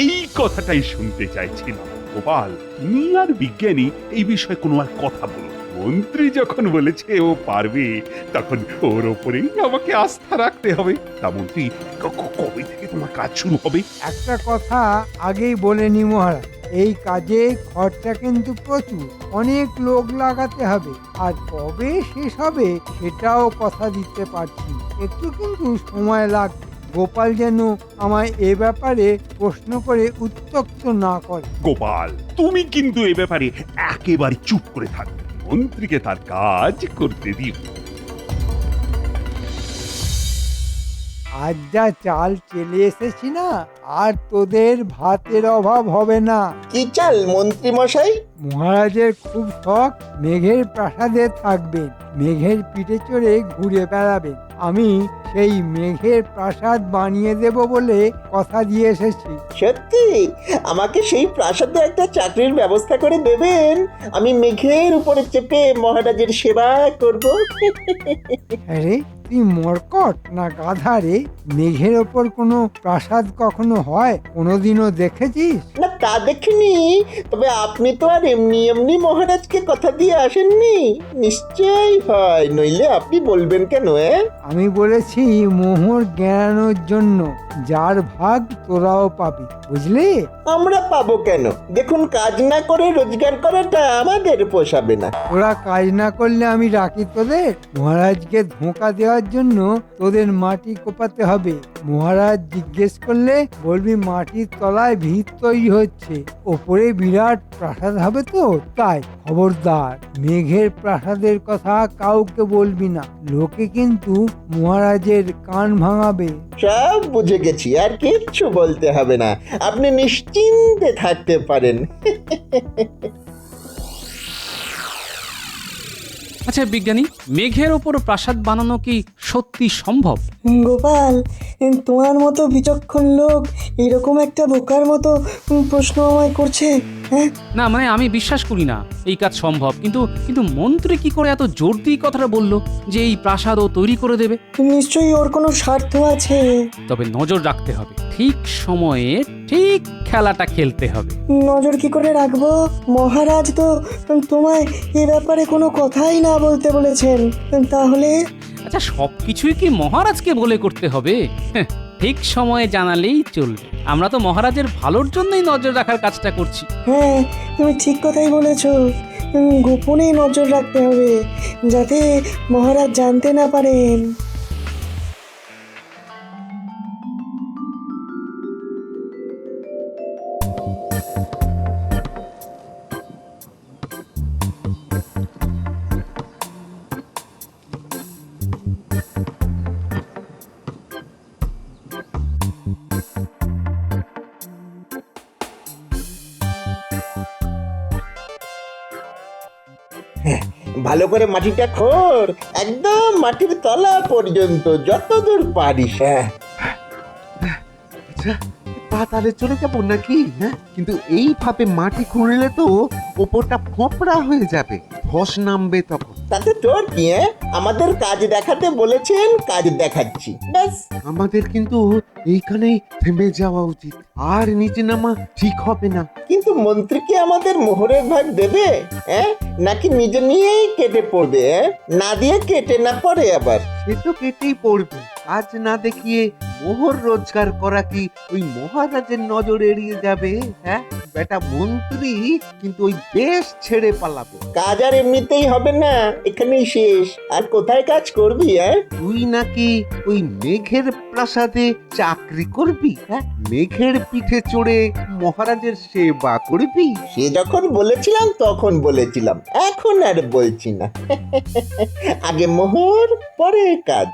Speaker 7: এই কথাটাই শুনতে চাইছিলাম। গোপাল, তুমি আর বিজ্ঞানী এই বিষয়ে কোনো আর কথা বলো। মন্ত্রী যখন বলেছে ও পারবে, তখন ওর ওপরেই আমাকে আস্থা রাখতে হবে। তা মন্ত্রী, কবে থেকে তোমার কাজ শুরু হবে?
Speaker 8: একটা কথা আগেই বলে নি মহারাজ, এই কাজে খরচা কিন্তু প্রচুর, অনেক লোক লাগাতে হবে। আর কবে শেষ হবে সেটাও কথা দিতে পারছি, একটু কিন্তু সময় লাগবে। গোপাল যেন আমায় এ ব্যাপারে প্রশ্ন করে উত্ত্যক্ত না করে।
Speaker 7: গোপাল, তুমি কিন্তু এ ব্যাপারে একেবারে চুপ করে থাকবে। মন্ত্রীকে তার কাজ করতে দিও।
Speaker 8: আজ যা চাল চেলে এসেছি না, আর তোদের ভাতের অভাব হবে না।
Speaker 11: কি চাল মন্ত্রী মশাই?
Speaker 8: মহারাজের খুব শখ মেঘের প্রাসাদে থাকবেন, মেঘের পিঠে চড়ে ঘুরে বেড়াবেন। আমি সেই মেঘের প্রাসাদ বানিয়ে দেব বলে কথা দিয়ে এসেছি।
Speaker 11: সত্যি? আমাকে সেই প্রাসাদে একটা চাকরির ব্যবস্থা করে দেবেন? আমি মেঘের উপরে চেপে মহারাজের সেবা করব।
Speaker 8: আরে তুই মরকট না গাধা রে? মেঘের ওপর কোনো প্রাসাদ কখনো হয়? কোনোদিনও দেখেছিস?
Speaker 11: না, তা দেখিনি। তবে আপনি তো আর এমনি এমনি মহারাজকে কথা দিয়ে আসেননি। নিশ্চয়ই হয়, নইলে আপনি বলবেন কেন?
Speaker 8: আমি বলেছি মোহর জ্ঞানোর জন্য, যার ভাগ তোরাও পাবি, বুঝলি?
Speaker 11: আমরা পাবো কেন? দেখুন, কাজ না করে রোজগার করাটা আমাদের পোষাবে না।
Speaker 8: ওরা কাজ না করলে আমি রাখি তোদের? মহারাজকে ধোঁকা দেওয়ার জন্য তোদের মাটি কোপাতে হবে। মহারাজ জিজ্ঞেস করলে বলবি মাটির তলায় ভিত তৈরি হচ্ছে, ওপরে বিরাট প্রাসাদ হবে তো তাই। খবরদার, মেঘের প্রাসাদের কথা কাউকে বলবি না, লোকে কিন্তু মহারাজের কান ভাঙাবে।
Speaker 11: সব বুঝে গেছি, আর কিচ্ছু বলতে হবে না। আপনি নিশ্চিন্তে থাকতে পারেন।
Speaker 2: আচ্ছা বিজ্ঞানী, মেঘের ওপর প্রাসাদ বানানো কি সত্যি সম্ভব?
Speaker 9: গোপাল, তোমার মতো বিচক্ষণ লোক এরকম একটা বোকার মতো প্রশ্ন আমায় করছে? হ্যাঁ,
Speaker 2: না মানে আমি বিশ্বাস করি না এই কাজ সম্ভব, কিন্তু কিন্তু মন্ত্রী কি করে এত জোর দিয়ে কথাটা বললো যে এই প্রাসাদ ও তৈরি করে দেবে?
Speaker 9: নিশ্চয়ই ওর কোনো স্বার্থ আছে।
Speaker 2: তবে নজর রাখতে হবে, ঠিক সময়ে ঠিক খেলাটা খেলতে হবে।
Speaker 9: নজর কি করে রাখবো? মহারাজ তো তোমায় এ ব্যাপারে কোনো কথাই না বলতে বলেছেন। তাহলে?
Speaker 2: আচ্ছা, সবকিছুই কি মহারাজকে বলে করতে হবে? ঠিক সময়ে জানালেই চলবে। আমরা তো মহারাজের ভালোর জন্যই নজর রাখার কাজটা করছি।
Speaker 9: হ্যাঁ, তুমি ঠিক কথাই বলেছো। গোপনে নজর রাখতে হবে, যাতে মহারাজ জানতে না পারেন।
Speaker 11: ভালো করে মাটিটা খোঁড়, একদম মাটির তলা পর্যন্ত, যতদূর পারিস।
Speaker 4: আচ্ছা, পাতালে চলে যাবো নাকি? হ্যাঁ, কিন্তু এইভাবে মাটি খুঁড়লে তো ওপরটা ফোঁপড়া হয়ে যাবে, ধস নামবে তখন।
Speaker 11: তাতে তোর কি আমাদের কাজ দেখাতে বলেছেন, কাজ দেখাচ্ছি ব্যাস।
Speaker 4: আমাদের কিন্তু এইখানেই থেমে যাওয়া উচিত, আর নিচে নামা ঠিক হবে না।
Speaker 11: কিন্তু মন্ত্রী কি আমাদের মোহরের ভাগ দেবে? নাকি নিজে নিয়েই কেটে পড়বে? না দিয়ে কেটে না পড়ে আবার।
Speaker 4: সে তো কেটেই পড়বে। আজ না দেখিয়ে মোহর রোজগার করা কি ওই মহারাজের নজর এড়িয়ে যাবে? হ্যাঁ, বেটা মন্ত্রী কিন্তু ওই দেশ ছেড়ে পালাবে।
Speaker 11: কাজ আর এমনিতেই হবে না, এখানেই শেষ। আর কোথায় কাজ করবি?
Speaker 4: তুই নাকি ওই মেঘের প্রাসাদে চাকরি করবি? হ্যাঁ, মেঘের পিঠে চড়ে মহারাজের সেবা করবি?
Speaker 11: সে যখন বলেছিলাম তখন বলেছিলাম, এখন আর বলছি না। আগে মোহর, পরে কাজ।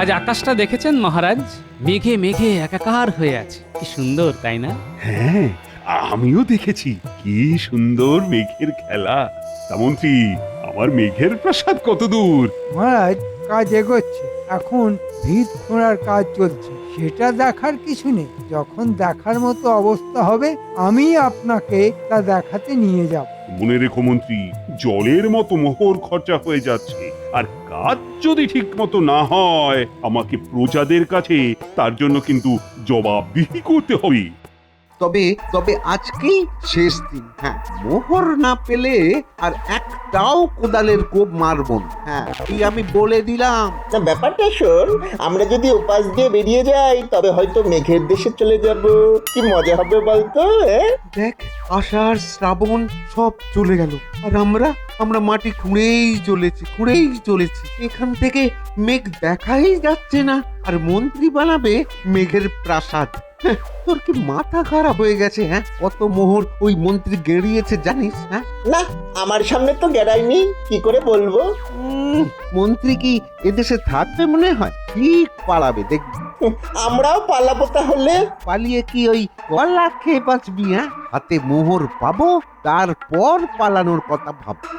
Speaker 2: আজ আকাশটা দেখেছেন মহারাজ? মেঘে মেঘে একাকার হয়ে আছে, কি সুন্দর তাই না?
Speaker 7: হ্যাঁ, আমিও দেখেছি কি সুন্দর মেঘের খেলা। তা মন্ত্রী, আমার মেঘের প্রাসাদ কত দূর?
Speaker 8: মহারাজ, কাজ এগোচ্ছে। এখন ভিত খোঁড়ার কাজ চলছে, সেটা দেখার কিছু নেই। যখন দেখার মতো অবস্থা হবে আমি আপনাকে তা দেখাতে নিয়ে যাব।
Speaker 7: মনে রেখো মন্ত্রী, জলের মতো মোহর খরচা হয়ে যাচ্ছে, আর কাজ যদি ঠিক মতো না হয় আমাকে প্রজাদের কাছে তার জন্য কিন্তু জবাবদিহি করতে হবে।
Speaker 4: তবে আজকেই শেষ দিন। হ্যাঁ, মোহর না পেলে আর একটাও কোদালের কোপ মারব না। হ্যাঁ, এই আমি বলে দিলাম।
Speaker 11: না, ব্যাপারটা শোন, আমরা যদি উপাস দিয়ে বেরিয়ে যাই তবে হয়তো মেঘের দেশে চলে যাব। কি মজা হবে বলতো?
Speaker 4: দেখ, আষাঢ় শ্রাবণ সব চলে গেল, আর আমরা মাটি খুঁড়েই চলেছি। এখান থেকে মেঘ দেখাই যাচ্ছে না, আর মন্ত্রী বানাবে মেঘের প্রাসাদ। তোর কি মাথা খারাপ হয়ে গেছে? হ্যাঁ, কত মোহর ওই মন্ত্রী গেড়িয়েছে জানিস? হ্যাঁ,
Speaker 11: না, আমার সামনে তো গেড়াইনি, কি করে বলবো?
Speaker 4: মন্ত্রী কি এদেশে থাকবে মনে হয়? ঠিক পালাবে দেখবি।
Speaker 11: আমরাও পালাবো তাহলে।
Speaker 4: পালিয়ে কি ওই কলা খেয়ে বাঁচবি? হ্যাঁ, হাতে মোহর পাবো, তারপর পালানোর কথা ভাববো।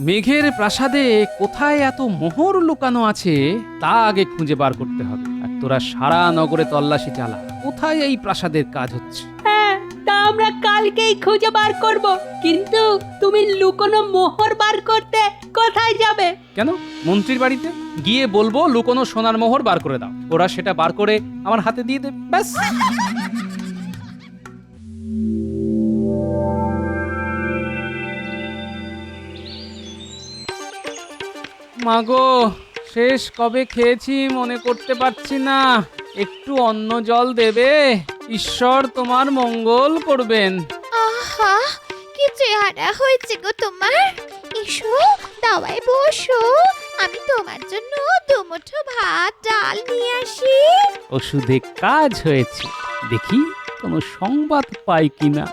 Speaker 2: মেঘের প্রাসাদে কোথায় এত মোহর লুকানো আছে তা আগে খুঁজে বার করতে হবে। আর তোরা সারা নগরে তল্লাশি চালা, কোথায় এই প্রাসাদের কাজ হচ্ছে।
Speaker 16: হ্যাঁ, তা আমরা কালকেই খুঁজে বার করব। কিন্তু তুমি লুকোনো মোহর বার করতে কোথায় যাবে?
Speaker 2: কেন, মন্ত্রীর বাড়িতে গিয়ে বলবো লুকোনো সোনার মোহর বার করে দাও, ওরা সেটা বার করে আমার হাতে দিয়ে দেবে, ব্যাস। মাগো, শেষ কবে খেয়েছি মনে করতে পারছি না, একটু অন্ন জল দেবে? ঈশ্বর তোমার মঙ্গল করবেন।
Speaker 6: আহা, কি চেহারা হয়েছে গো তোমার! এসো, দাওয়ায় বসো, আমি তোমার জন্য দুমুঠো ভাত ডাল নিয়ে আসি।
Speaker 2: ওষুধে কাজ হয়েছে, দেখি কোনো সংবাদ পাই কিনা।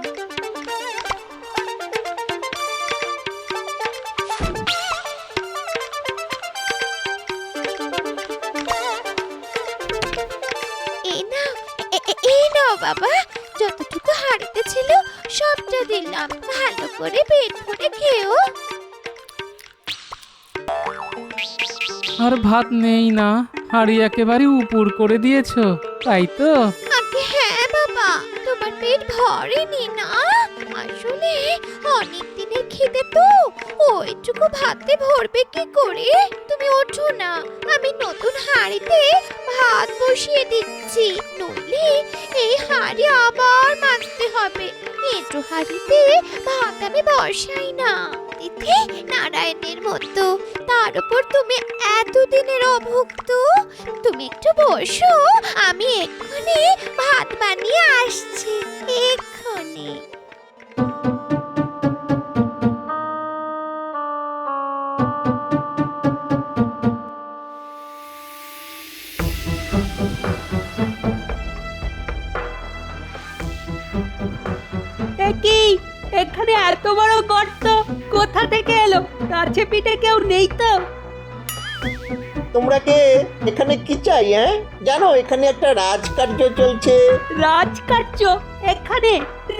Speaker 6: এই নাও বাবা, যতটুকু হাড়িতে ছিল সবটা দিলাম, ভালো করে পেট ভরে খেও।
Speaker 2: আর ভাত নেই না, হাড়ি একেবারে উপুর করে দিয়েছো, তাই তো?
Speaker 6: আগে হ্যাঁ বাবা, তোমার পেট ভরেনি না? আসলে অনেক দিনের খিদে তো, ওইটুকু ভাতে ভরবে কি করে? তুমি ওঠো না, আমি নতুন হাঁড়িতে ভাত বসিয়ে দিচ্ছি, নইলে এই হাঁড়ি আবার মাজতে হবে। এঁটো হাঁড়িতে ভাত আমি বসাই না, তিথি নারায়ণের মতো। তার উপর তুমি এতদিনের অভুক্ত। তুমি একটু বসো, আমি এক্ষুনি ভাত বানিয়ে আসছি, এক্ষুনি।
Speaker 16: কি এখানে এত বড় গর্ত কোথা থেকে এলো? কাছে পিঠে কেউ নেই তো?
Speaker 11: তোমরা কে? এখানে কি চাই? জানো এখানে একটা রাজকার্য চলছে।
Speaker 16: রাজকার্য? এখানে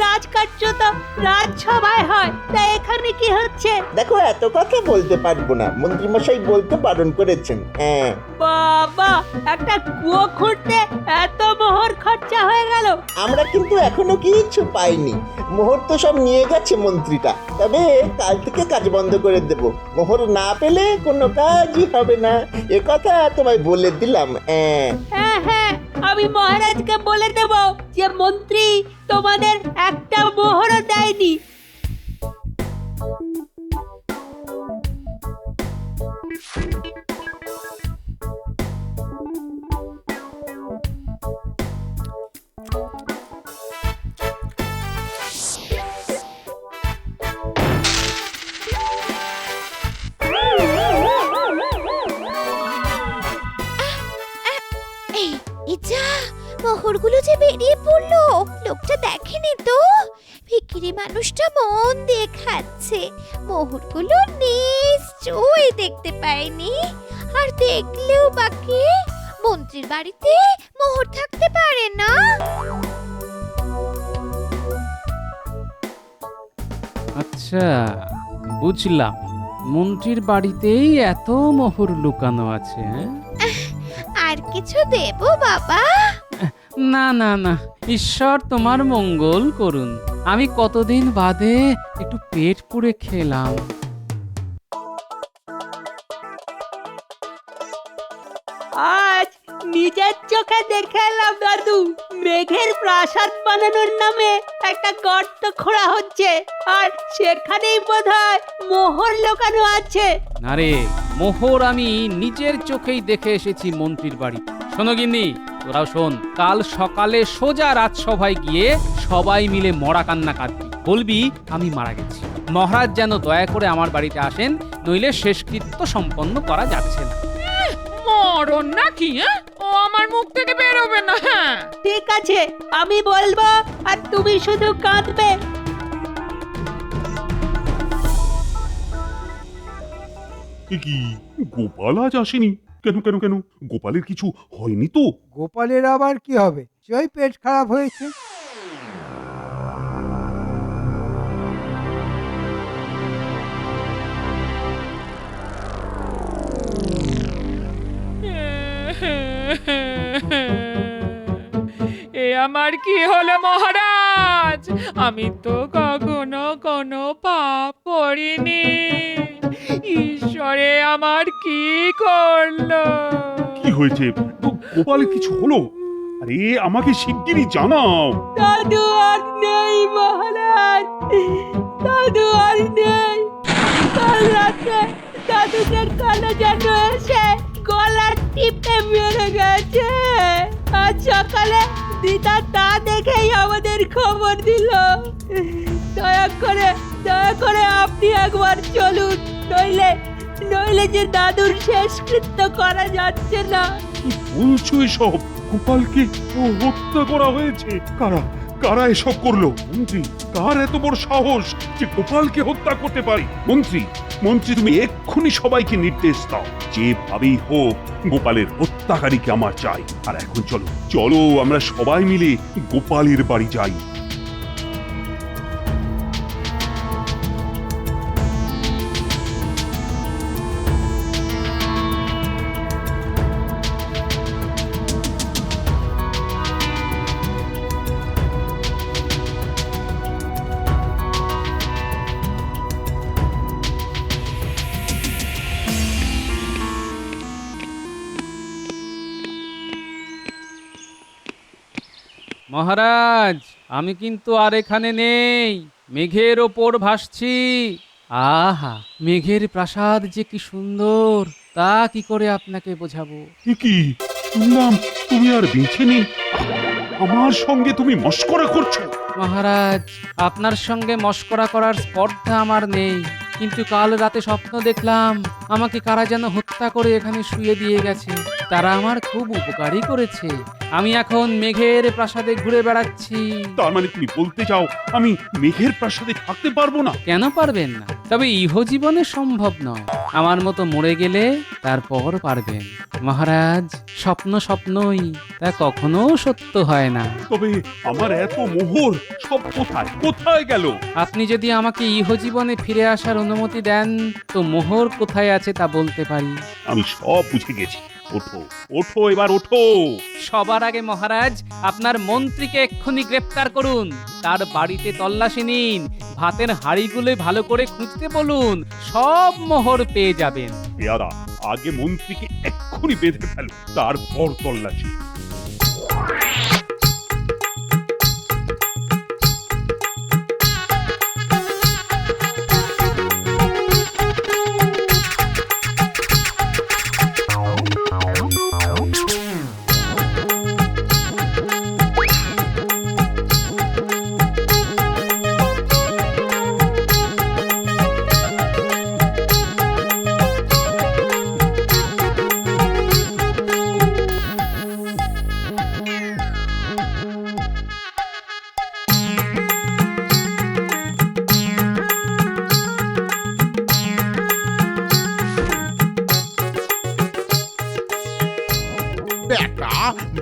Speaker 16: রাজকার্য তো রাজসভায় হয়, তা এখানে কি হচ্ছে?
Speaker 11: দেখো, এত কথা বলতে পারবো না, মন্ত্রীমশাই বলতে বারণ করেছেন। হ্যাঁ,
Speaker 16: বাবা, একটা কুয়ো খুঁড়তে এত মোহর খরচা হয়ে গেল।
Speaker 11: আমরা কিন্তু এখনো কিছু পাইনি। মোহর তো সব নিয়ে গেছে মন্ত্রীটা, তবে কাল থেকে কাজ বন্ধ করে দেব। মোহর না পেলে কোনো কাজই হবে না, এ কথা তোমায় বলে দিলাম।
Speaker 16: হ্যাঁ হ্যাঁ, আমি মহারাজকে বলে দেব যে মন্ত্রী তোমাদের একটা মোহরও দেয়নি।
Speaker 6: মোহরগুলো যে বেরিয়ে পড়লো, লোকটা দেখেনি তো। ভিখিরি মানুষটা মন দিয়ে খাচ্ছে, মোহরগুলো নিশ্চয়ই দেখতে পায়নি। আর দেখলেও বাকি, মন্ত্রীর বাড়িতে মোহর থাকতে পারে না।
Speaker 2: আচ্ছা, বুঝলাম, মন্ত্রীর বাড়িতেই এত মোহর লুকানো আছে।
Speaker 6: আর কিছু দেব বাবা?
Speaker 2: না না না, ঈশ্বর তোমার মঙ্গল করুন। আমি কতদিন বাদে একটু পেট পুড়ে খেলাম।
Speaker 16: আজ নিজের চোখে দেখে এলাম দাদু, মেঘের প্রাসাদ বানানোর নামে একটা গর্ত খোঁড়া হচ্ছে, আর সেখানেই বোধহয় মোহর লুকানো আছে।
Speaker 2: না রে, মোহর আমি নিজের চোখেই দেখে এসেছি মন্ত্রীর বাড়ি। শোনো গিন্নি, তোরাও শোন, কাল সকালে সোজা রাজসভায় গিয়ে সবাই মিলে মরা কান্না কাঁদবি, বলবি আমি মারা গেছি। মহারাজ যেন দয়া করে আমার বাড়িতে আসেন, নইলে শেষকৃত্য সম্পন্ন করা যাচ্ছে না।
Speaker 5: মরণ নাকি? ও আমার মুখ থেকে বেরোবে না। হ্যাঁ
Speaker 16: ঠিক আছে, আমি বলবো আর তুমি শুধু কাঁদবে।
Speaker 7: কি গোপাল আজ আসেনি? কেন কেন কেন? গোপালের কিছু হয়নি তো?
Speaker 8: গোপালের আবার কি হবে? সেই পেট খারাপ হয়েছে।
Speaker 5: এ আমার কি হলো মহারাজ? আমি তো কখনো কোনো পাপ করিনি। ঈশ্বরে আমার কি করলো?
Speaker 7: কি হয়েছে? গোপালের কিছু হলো? আরে আমাকে শিগগিরই জানাও।
Speaker 16: দাদু আর নেই মহারাজ, দাদু আর নেই। কাল রাতে দাদুকে কালো জাদু এসে গলা টিপে মেরে গেছে। আজ সকালে দিদা তা দেখেই আমাদের খবর দিল। দয়া করে আপনি একবার চলুন, নইলে যে দাদুর শেষকৃত্য করা যাচ্ছে না।
Speaker 7: কি বলছো এসব? গোপালকে হত্যা করা হয়েছে? কারা এসব করলো? মন্ত্রী, কার এত বড় সাহস যে গোপালকে হত্যা করতে পারে? মন্ত্রী তুমি এক্ষুনি সবাইকে নির্দেশ দাও, যেভাবেই হোক গোপালের হত্যাকারীকে আমার চাই। আর এখন চলো আমরা সবাই মিলে গোপালের বাড়ি যাই।
Speaker 2: মহারাজ, আমি কিন্তু আর এখানে নেই, মেঘের ওপর ভাসছি। আহা, মেঘের প্রাসাদ যে কি সুন্দর, তা কি করে আপনাকে বোঝাবো।
Speaker 7: কি শুনলাম তুমি আর বেঁচে নেই? আমার সঙ্গে তুমি মশকরা করছো?
Speaker 2: মহারাজ, আপনার সঙ্গে মশকরা করার স্পর্ধা আমার নেই, কিন্তু কাল রাতে স্বপ্ন দেখলাম আমাকে কারা যেন হত্যা করে এখানে শুয়ে দিয়ে গেছে। তারা আমার খুব উপকারই করেছে। আমি এখন মেঘের প্রাসাদে ঘুরে বেড়াচ্ছি।
Speaker 7: তার মানে তুমি বলতে চাও আমি মেঘের প্রাসাদে থাকতে পারবো না?
Speaker 2: কেন পারবেন না? তবে ইহজীবনে সম্ভব নয়। আমার মতো মরে গেলে তারপর পারবেন। মহারাজ, স্বপ্ন স্বপ্নই, তা কখনো সত্য হয় না।
Speaker 7: তবে আমার এত মোহর সব কোথায় কোথায় গেল?
Speaker 2: আপনি যদি আমাকে ইহজীবনে ফিরে আসার অনুমতি দেন তো মোহর কোথায় আছে তা বলতে পারি।
Speaker 7: আমি সব বুঝে গেছি। ওঠো ওঠো, এবার ওঠো।
Speaker 2: সবার আগে মহারাজ, আপনার মন্ত্রীকে এক্ষুনি গ্রেপ্তার করুন, তার বাড়িতে তল্লাশি নিন, ভাতের হাঁড়িগুলো ভালো করে খুঁজতে বলুন, সব মোহর পেয়ে যাবেন।
Speaker 7: পেয়ারা, আগে মন্ত্রীকে এক্ষুনি বেঁধে ফেলো, তারপর তল্লাশি।
Speaker 3: বেটা,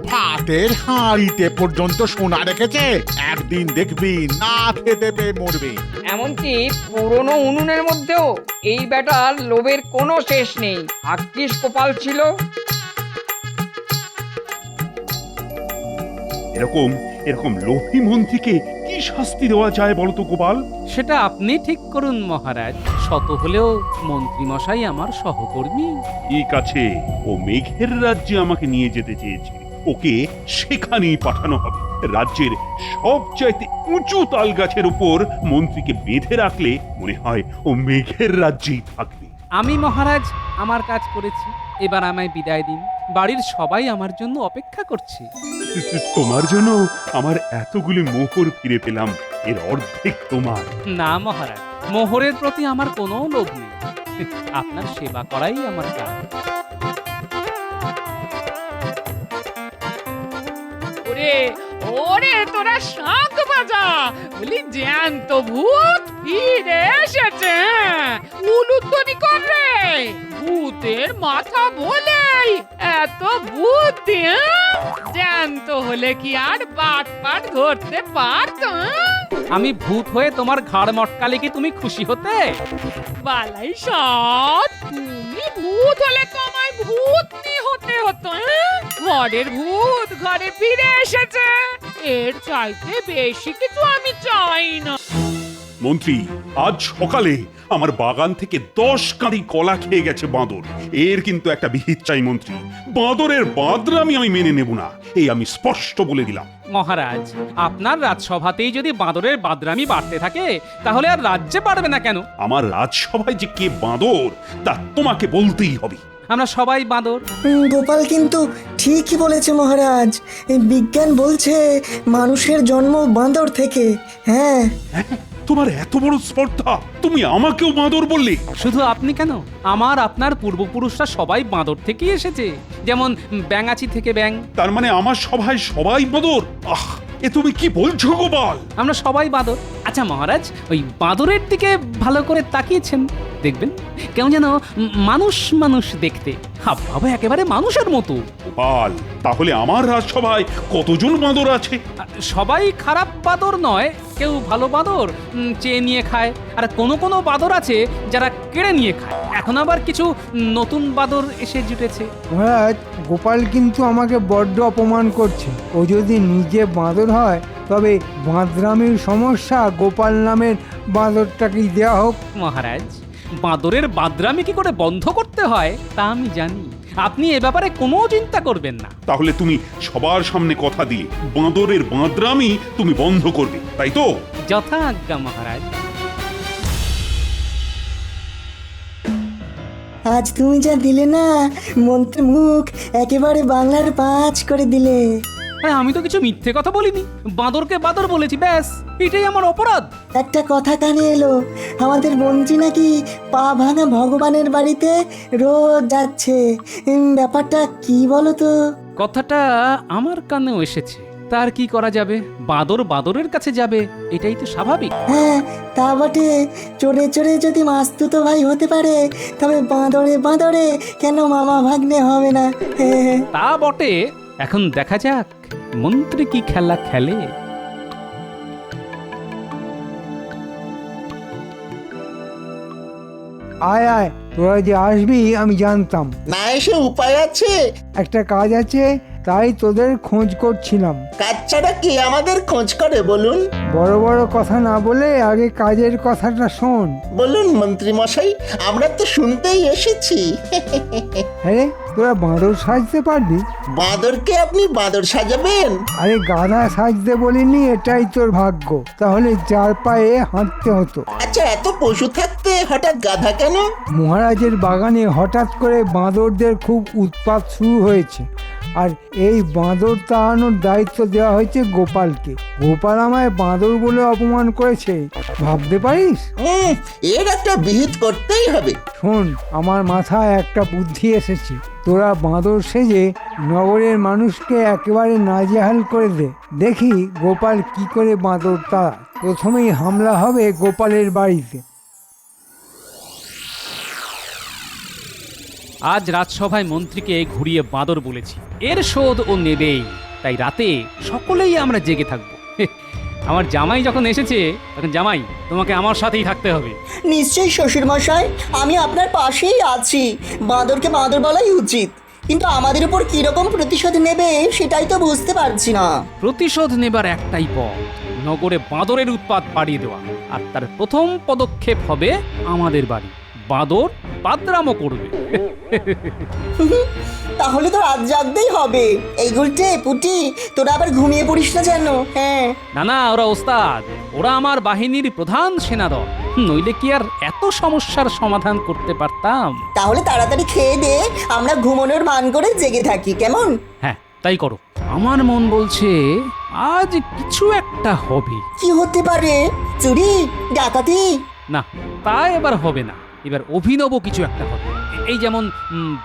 Speaker 3: ভাতের হাঁড়িতে পর্যন্ত সোনা রেখেছে, একদিন দেখবি না খেতে পেয়ে মরবে।
Speaker 1: এমনকি পুরনো উনুনের মধ্যেও এই বেটার লোভের কোনো শেষ নেই। ভাগ্যিস কপাল ছিল।
Speaker 7: এরকম এরকম লোভী মন্ত্রীকে কি শাস্তি দেওয়া যায় বলতো গোপাল?
Speaker 2: সেটা আপনি ঠিক করুন মহারাজ, শত হলেও মন্ত্রীমশাই আমার সহকর্মী।
Speaker 7: ঠিক আছে, ও মেঘের রাজ্যে আমাকে নিয়ে যেতে চেয়েছে, ওকে সেখানেই পাঠানো হবে। রাজ্যের সবচাইতে উঁচু তাল গাছের উপর মন্ত্রীকে বেঁধে রাখলে মনে হয় ও মেঘের রাজ্যেই থাকবে।
Speaker 2: আমি মহারাজ আমার কাজ করেছি, এবার আমায় বিদায় দিন। বাড়ির সবাই আমার জন্য অপেক্ষা করছে।
Speaker 7: তোমার জন্য আমার এতগুলি মোহর ফিরে পেলাম, এর অর্ধেক তোমার।
Speaker 2: না মহারাজ, মোহরের প্রতি আমার কোনো লোভ নেই, আপনার সেবা করাই আমার কাজ।
Speaker 5: ওরে ওরে তোরা শাঁখ বাজা, বলি জ্যান্ত ভূত ফিরে এসেছে। উলুধ্বনি কর রে, ভূতের মাথা বলেই এত বুদ্ধি। জ্যান্ত হলে কি আর বাট পাট ধরতে পারত?
Speaker 2: আমি ভূত হয়ে তোমার ঘাড় মটকালে কি তুমি খুশি হতে?
Speaker 5: বালাই সব, তুমি ভূত হলে তোমায় ভূতনি হতে হতো। ঘরের ভূত ঘরে ফিরে এসেছে, এর চাইতে বেশি কিছু আমি চাই না।
Speaker 7: মন্ত্রী, আজ সকালে আমার বাগান থেকে 10 কাঁদি কলা খেয়ে গেছে বাঁদর। এর কিন্তু একটা বিহিত চাই মন্ত্রী। বাঁদরের বাঁদরামি আমি মেনে নেব না, এই আমি স্পষ্ট বলে দিলাম।
Speaker 2: মহারাজ, আপনার রাজসভাতেই যদি বাঁদরের বাদরামি বাড়তে থাকে তাহলে আর রাজ্যে পারবে না কেন?
Speaker 7: আমার রাজসভায় যে কে বাঁদর তা তোমাকে বলতেই হবে।
Speaker 2: আমরা সবাই বাঁদর।
Speaker 17: গোপাল কিন্তু ঠিকই বলেছে মহারাজ, এই বিজ্ঞান বলছে মানুষের জন্ম বাঁদর থেকে। হ্যাঁ,
Speaker 7: তোমার এত বড় স্পর্ধা, তুমি আমাকেও বাঁদর বললে?
Speaker 2: শুধু আপনি কেন, আমার আপনার পূর্বপুরুষরা সবাই বাঁদর থেকেই এসেছে, যেমন ব্যাঙাচি থেকে ব্যাঙ।
Speaker 7: তার মানে আমার সভায় সবাই বাঁদর? আহ, এ তুমি কি বলছো গোপাল?
Speaker 2: আমরা সবাই বাঁদর। আচ্ছা মহারাজ, ওই বাঁদরের দিকে ভালো করে তাকিয়েছেন, দেখবেন কেমন যেন মানুষ মানুষ দেখতে, হাবভাবে একেবারে মানুষের মতো।
Speaker 7: গোপাল, তাহলে আমার রাজসভায় কতজন বাঁদর আছে?
Speaker 2: সবাই খারাপ বাঁদর নয়, কেউ ভালো বাঁদর চেয়ে নিয়ে খায়, আর কোনো কোনো বাঁদর আছে যারা কেড়ে নিয়ে খায়। এখন আবার কিছু নতুন বাঁদর এসে জুটেছে।
Speaker 8: মহারাজ, গোপাল কিন্তু আমাকে বড্ড অপমান করছে। ও যদি নিজে বাঁদর হয় তবে বাঁদরামির সমস্যা গোপাল নামের বাঁদরটাকেই দেওয়া হোক।
Speaker 2: মহারাজ, বাঁদরের বাদরামি কি করে বন্ধ করতে হয় তা আমি জানি, আপনি এ ব্যাপারে কোনো চিন্তা করবেন না।
Speaker 7: তাহলে তুমি সবার সামনে কথা দিয়ে বাঁদরের বাঁদরামি তুমি বন্ধ করবে, তাই তো?
Speaker 2: যথা আজ্ঞা মহারাজ।
Speaker 17: আজ তুমি যা দিলে না, মন্ত্রী মুখ একেবারে বাংলার 5 করে দিলে।
Speaker 2: আমি তো কিছু মিথ্যে কথা বলিনি, বাঁদরকে বাঁদর বলেছি, ব্যাস, এটাই আমার অপরাধ।
Speaker 17: একটা কথা কানে এলো, আমাদের মন্ত্রী নাকি পা ভাঙা ভগবানের বাড়িতে রোজ যাচ্ছে। ব্যাপারটা কি বলো তো?
Speaker 2: কথাটা আমার কানেও এসেছে, তার কি করা যাবে? বাঁদর বাঁদরের কাছে যাবে, এটাই তো স্বাভাবিক।
Speaker 17: হ্যাঁ তা বটে, চড়ে চড়ে যদি মাস্তুতো ভাই হতে পারে তবে বাঁদরে বাঁদরে কেন মামা ভাগ্নে হবে না?
Speaker 2: তা বটে, এখন দেখা যাক মন্ত্রী কি খেলা খেলে।
Speaker 8: আয় আয়, তোরা যে আসবি আমি জানতাম।
Speaker 11: না এসে উপায় আছে?
Speaker 8: একটা কাজ আছে, তাই তোদের খোঁজ করছিলাম।
Speaker 11: কাজ ছাড়া কি আমাদের খোঁজ করে বলুন?
Speaker 8: বড় বড় কথা না বলে আগে কাজের কথাটা শোন।
Speaker 11: বলুন মন্ত্রী মশাই, আমরা তো শুনতেই এসেছি।
Speaker 8: হ্যাঁ, তোরা বাঁদর সাজতে পারবি?
Speaker 11: বাঁদরকে আপনি বাঁদর সাজাবেন?
Speaker 8: আরে গাধা সাজতে বলিনি, এটাই তোর ভাগ্য, তাহলে চার পায়ে হাঁটতে হতো।
Speaker 11: আচ্ছা, এত পশু থাকতে হঠাৎ গাধা কেন?
Speaker 8: মহারাজের বাগানে হঠাৎ করে বাঁদরদের খুব উৎপাত শুরু হয়েছে, আর এই বাঁদর তাড়ানোর দায়িত্ব দেওয়া হয়েছে গোপালকে। গোপাল আমায় বাঁদর বলে অপমান করেছে, ভাবতে পারিস?
Speaker 11: এর একটা বিহিত করতেই হবে।
Speaker 8: শোন, আমার মাথায় একটা বুদ্ধি এসেছে। তোরা বাঁদর সেজে নগরের মানুষকে একেবারে নাজেহাল করে দে, দেখি গোপাল কি করে বাঁদর তাড়ায়। প্রথমেই হামলা হবে গোপালের বাড়িতে।
Speaker 2: আজ রাজসভায় মন্ত্রীকে ঘুরিয়ে বাঁদর বলেছি, এর শোধ ও নেবেই। তাই রাতে সকলেই আমরা জেগে থাকবো। আমার জামাই যখন এসেছে, তখন জামাই তোমাকে আমার সাথেই থাকতে হবে।
Speaker 17: নিশ্চয়ই শ্বশুর মশাই, আমি আপনার পাশেই আছি। বাঁদরকে বাঁদর বলাই উচিত, কিন্তু আমাদের উপর কিরকম প্রতিশোধ নেবে সেটাই তো বুঝতে পারছি না।
Speaker 2: প্রতিশোধ নেবার একটাই পথ, নগরে বাঁদরের উৎপাত বাড়িয়ে দেওয়া। আর তার প্রথম পদক্ষেপ হবে আমাদের বাড়ি। বাঁদর বাদরামও করবে।
Speaker 17: তাহলে তো রাত জাগতেই হবে। এই গুলটে পুটি, তোরা আবার ঘুমিয়ে পড়িস না যেন। হ্যাঁ
Speaker 2: না না, ওরা ওস্তাদ, ওরা আমার বাহিনীর প্রধান সেনাদল, নইলে কি আর এত সমস্যার সমাধান করতে পারতাম?
Speaker 17: তাহলে তাড়াতাড়ি খেয়ে দে, আমরা ঘুমানোর ভান করে জেগে থাকি, কেমন?
Speaker 2: হ্যাঁ তাই করো। আমার মন বলছে আজ কিছু একটা হবে।
Speaker 17: কি হতে পারে? চুরি, ডাকাতি?
Speaker 2: না, তা এবার হবে না। এবার অভিনব কিছু একটা হবে। এই যেমন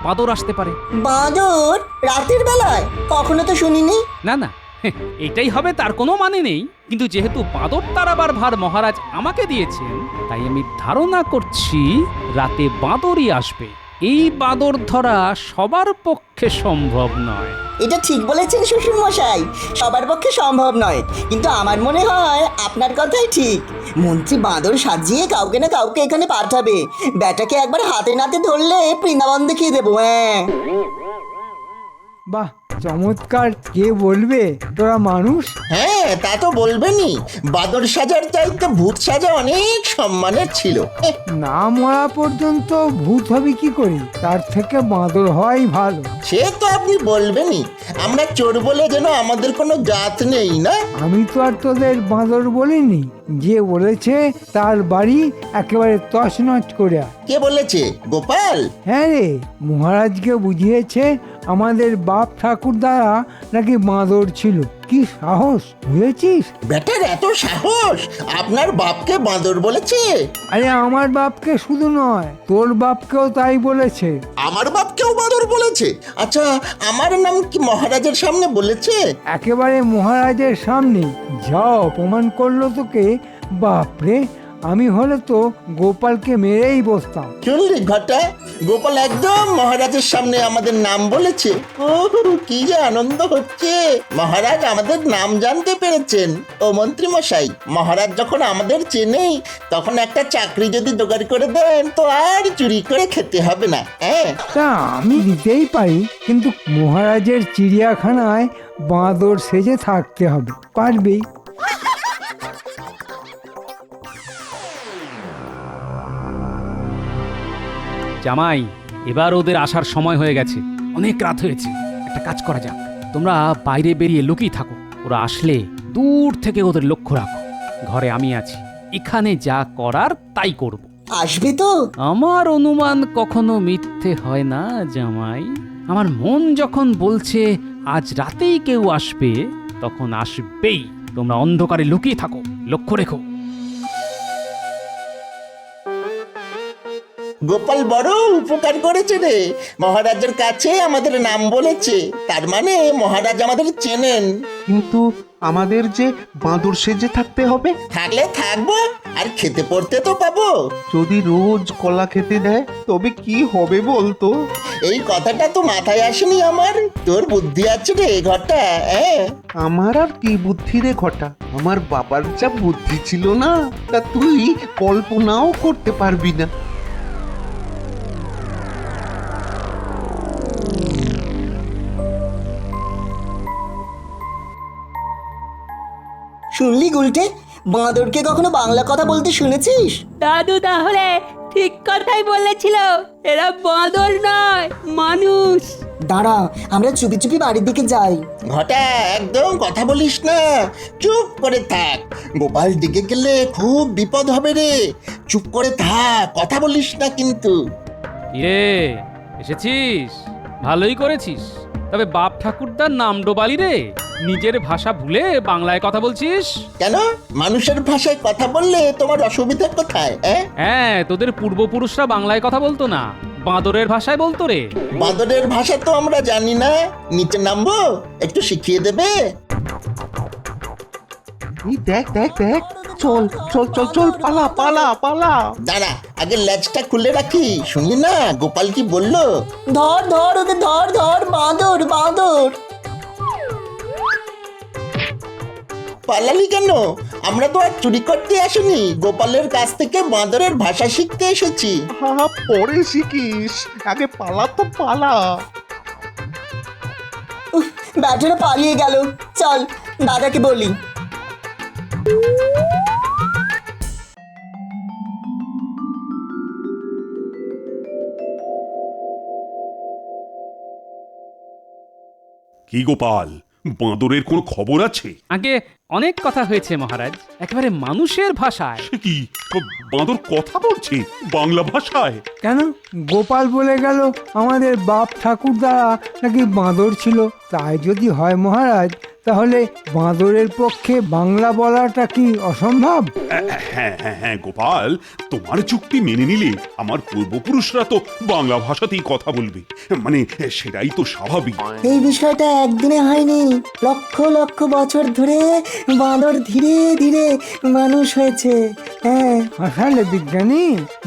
Speaker 2: বাঁদর আসতে পারে।
Speaker 17: বাঁদর রাতের বেলায়? কখনো তো শুনিনি।
Speaker 2: না না, এটাই হবে তার কোনো মানে নেই, কিন্তু যেহেতু বাঁদর তাড়াবার ভার মহারাজ আমাকে দিয়েছেন, তাই আমি ধারণা করছি রাতে বাঁদরই আসবে। এই বাঁদর ধরা সবার পক্ষে সম্ভব নয়।
Speaker 17: এটা ঠিক বলেছেন শ্বশুর মশাই, সবার পক্ষে সম্ভব নয়, কিন্তু আমার মনে হয় আপনার কথাই ঠিক। মন্ত্রী বাঁদর সাজিয়ে কাউকে না কাউকে এখানে পাঠাবে। ব্যাটাকে একবার হাতে নাতে ধরলে বৃন্দাবন দেখিয়ে দেবো। হ্যাঁ,
Speaker 8: বাহ, চমৎকার। কে বলবে তোরা মানুষ?
Speaker 11: হ্যাঁ, তা তো বলবেনই। বাদর সাজার চাইতে ভূত সাজা অনেক সম্মানের ছিল।
Speaker 8: না মরা পর্যন্ত ভূত হবে কি করে? তার থেকে বাঁদর হওয়াই ভালো।
Speaker 11: সে তো আপনি বলবেনই। আমরা চোর বলে যেন আমাদের কোনো জাত নেই, না?
Speaker 8: আমি তো আর তোদের বাঁদর বলিনি। যে বলেছে তার বাড়ি একেবারে তছনছ করে।
Speaker 11: কে বলেছে? গোপাল?
Speaker 8: হ্যাঁ রে, মহারাজকে বুঝিয়েছে আমাদের বাপ ঠাকুর দ্বারা নাকি বাঁদর ছিল। কি সাহস, বুঝেছিস?
Speaker 11: বেটার এত সাহস, আপনার বাপকে বাঁদর বলেছে?
Speaker 8: আরে আমার বাপকে শুধু নয়, তোর বাপকেও তাই বলেছে।
Speaker 11: আমার বাপকেও বাঁদর বলেছে? আচ্ছা, আমার নাম কি মহারাজের সামনে বলেছে?
Speaker 8: একেবারে মহারাজের সামনে। যা অপমান করলো তোকে, বাপরে! আমি হলে তো গোপালকে মেরেই বসতাম।
Speaker 11: শুনলি ঘটা, গোপাল একদম মহারাজের সামনে আমাদের নাম বলেছে। ও কি যে আনন্দ হচ্ছে! মহারাজ আমাদের নাম জানতে পেরেছেন। ও মন্ত্রী মশাই, মহারাজ যখন আমাদের চেনেই, তখন একটা চাকরি যদি জোগাড় করে দেন তো আর চুরি করে খেতে হবে না। হ্যাঁ,
Speaker 8: তা আমি দিতেই পারি, কিন্তু মহারাজের চিড়িয়াখানায় বাঁদর সেজে থাকতে হবে। পারবি?
Speaker 2: জামাই, এবার ওদের আসার সময় হয়ে গেছে, অনেক রাত হয়েছে। একটা কাজ করা যাক, তোমরা বাইরে বেরিয়ে লুকিয়ে থাকো। ওরা আসলে দূর থেকে ওদের লক্ষ্য রাখো। ঘরে আমি আছি, এখানে যা করার তাই করব।
Speaker 17: আসবে তো?
Speaker 2: আমার অনুমান কখনো মিথ্যে হয় না জামাই। আমার মন যখন বলছে আজ রাতেই কেউ আসবে, তখন আসবেই। তোমরা অন্ধকারে লুকিয়ে থাকো, লক্ষ্য রেখো।
Speaker 11: গোপাল বড় উপকার করেছে রে, মহারাজের কাছে আমাদের নাম বলেছে, তার মানে মহারাজ আমাদের চেনেন।
Speaker 4: কিন্তু আমাদের যে বাঁদর সেজে থাকতে হবে।
Speaker 11: থাকলে থাকবো, আর খেতে পড়তে তো পাবো।
Speaker 4: যদি রোজ কলা খেতে দেয় তবে কি হবে বলতো?
Speaker 11: এই কথাটা তো মাথায় আসেনি আমার। তোর বুদ্ধি আছে রে ঘটা।
Speaker 4: আমার আর কি বুদ্ধি রে ঘটা, আমার বাবার যা বুদ্ধি ছিল না, তা তুই কল্পনাও করতে পারবি না।
Speaker 17: শুনলি গুলটে, বাঁদরকে কখনো বাংলা কথা বলতে শুনেছিস?
Speaker 16: দাদু তাহলে ঠিক কথাই বলেছিল, এরা বাঁদর নয়, মানুষ।
Speaker 17: দাঁড়া, আমরা চুপি চুপি বাড়ির দিকে যাই।
Speaker 11: ঘটা একদম কথা বলিস না, চুপ করে থাক। গোপাল দিকে গেলে খুব বিপদ হবে রে। চুপ করে থাক, কথা বলিস না কিন্তু।
Speaker 2: ইয়ে এসেছিস, ভালোই করেছিস। তবে বাপ ঠাকুরদার নাম ডোবালি রে, নিজের ভাষা ভুলে বাংলায় কথা বলছিস
Speaker 11: কেন? মানুষের ভাষায় কথা বললে তোমার অসুবিধা কোথায়?
Speaker 2: হ্যাঁ, তোদের পূর্বপুরুষরা বাংলায় কথা বলতো না, বাঁদরের ভাষায় বলতো রে।
Speaker 11: বাঁদরের ভাষা তো আমরা জানি না, নিচে নামবো, একটু শিখিয়ে দেবে?
Speaker 4: এই দেখ দেখ দেখ, চল চল চল চল, পালা পালা পালা।
Speaker 11: দাঁড়া, আগে লেজটা খুলে রাখি, শুনলি না গোপাল কি বললো?
Speaker 17: ধর ধর ওকে, ধর ধর, বাঁদর বাঁদর।
Speaker 11: পালালি কেন? আমরা তো আর চুরি করতে আসিনি, গোপালের কাছ থেকে বাঁদরের ভাষা শিখতে এসেছি।
Speaker 4: হা, পরে শিখিস, আগে পালা তো পালা।
Speaker 17: ব্যাটারা পালিয়ে গেল, চল দাদাকে বলি।
Speaker 7: কি গোপাল, বাঁদরের কোনো খবর আছে?
Speaker 2: আগে অনেক কথা হয়েছে মহারাজ, একেবারে মানুষের ভাষায়।
Speaker 7: সে কি, বাঁদর কথা বলছে বাংলা ভাষায়?
Speaker 8: কেন, গোপাল বলে গেল আমাদের বাপ ঠাকুরদারা নাকি বাঁদর ছিল। তাই যদি হয় মহারাজ, তাহলে বাঁদরের পক্ষে বাংলা বলাটা কি অসম্ভব?
Speaker 7: হ্যাঁ হ্যাঁ হ্যাঁ গোপাল, তোমার যুক্তি মেনে নিলে আমার পূর্বপুরুষরা তো বাংলা ভাষাতেই কথা বলবে, মানে সেটাই তো স্বাভাবিক।
Speaker 17: এই বিষয়টা একদিনে হয়নি, লক্ষ লক্ষ বছর ধরে বাঁদর ধীরে ধীরে মানুষ হয়েছে। হ্যাঁ,
Speaker 8: আসলে বিজ্ঞানী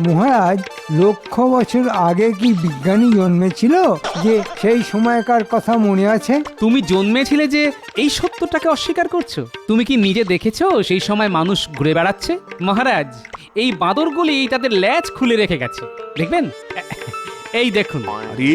Speaker 8: মহারাজ, লক্ষ বছর আগে কি বিজ্ঞানী জন্মেছিল যে সেই সময়কার কথা মনে আছে?
Speaker 2: তুমি জন্মেছিলে যে এই সত্যটাকে অস্বীকার করছো? তুমি কি নিজে দেখেছো সেই সময় মানুষ ঘুরে বেড়াচ্ছে? মহারাজ, এই বাঁদরগুলি তাদের লেজ খুলে রেখে গেছে, দেখবেন। এই দেখুন।
Speaker 7: আরে,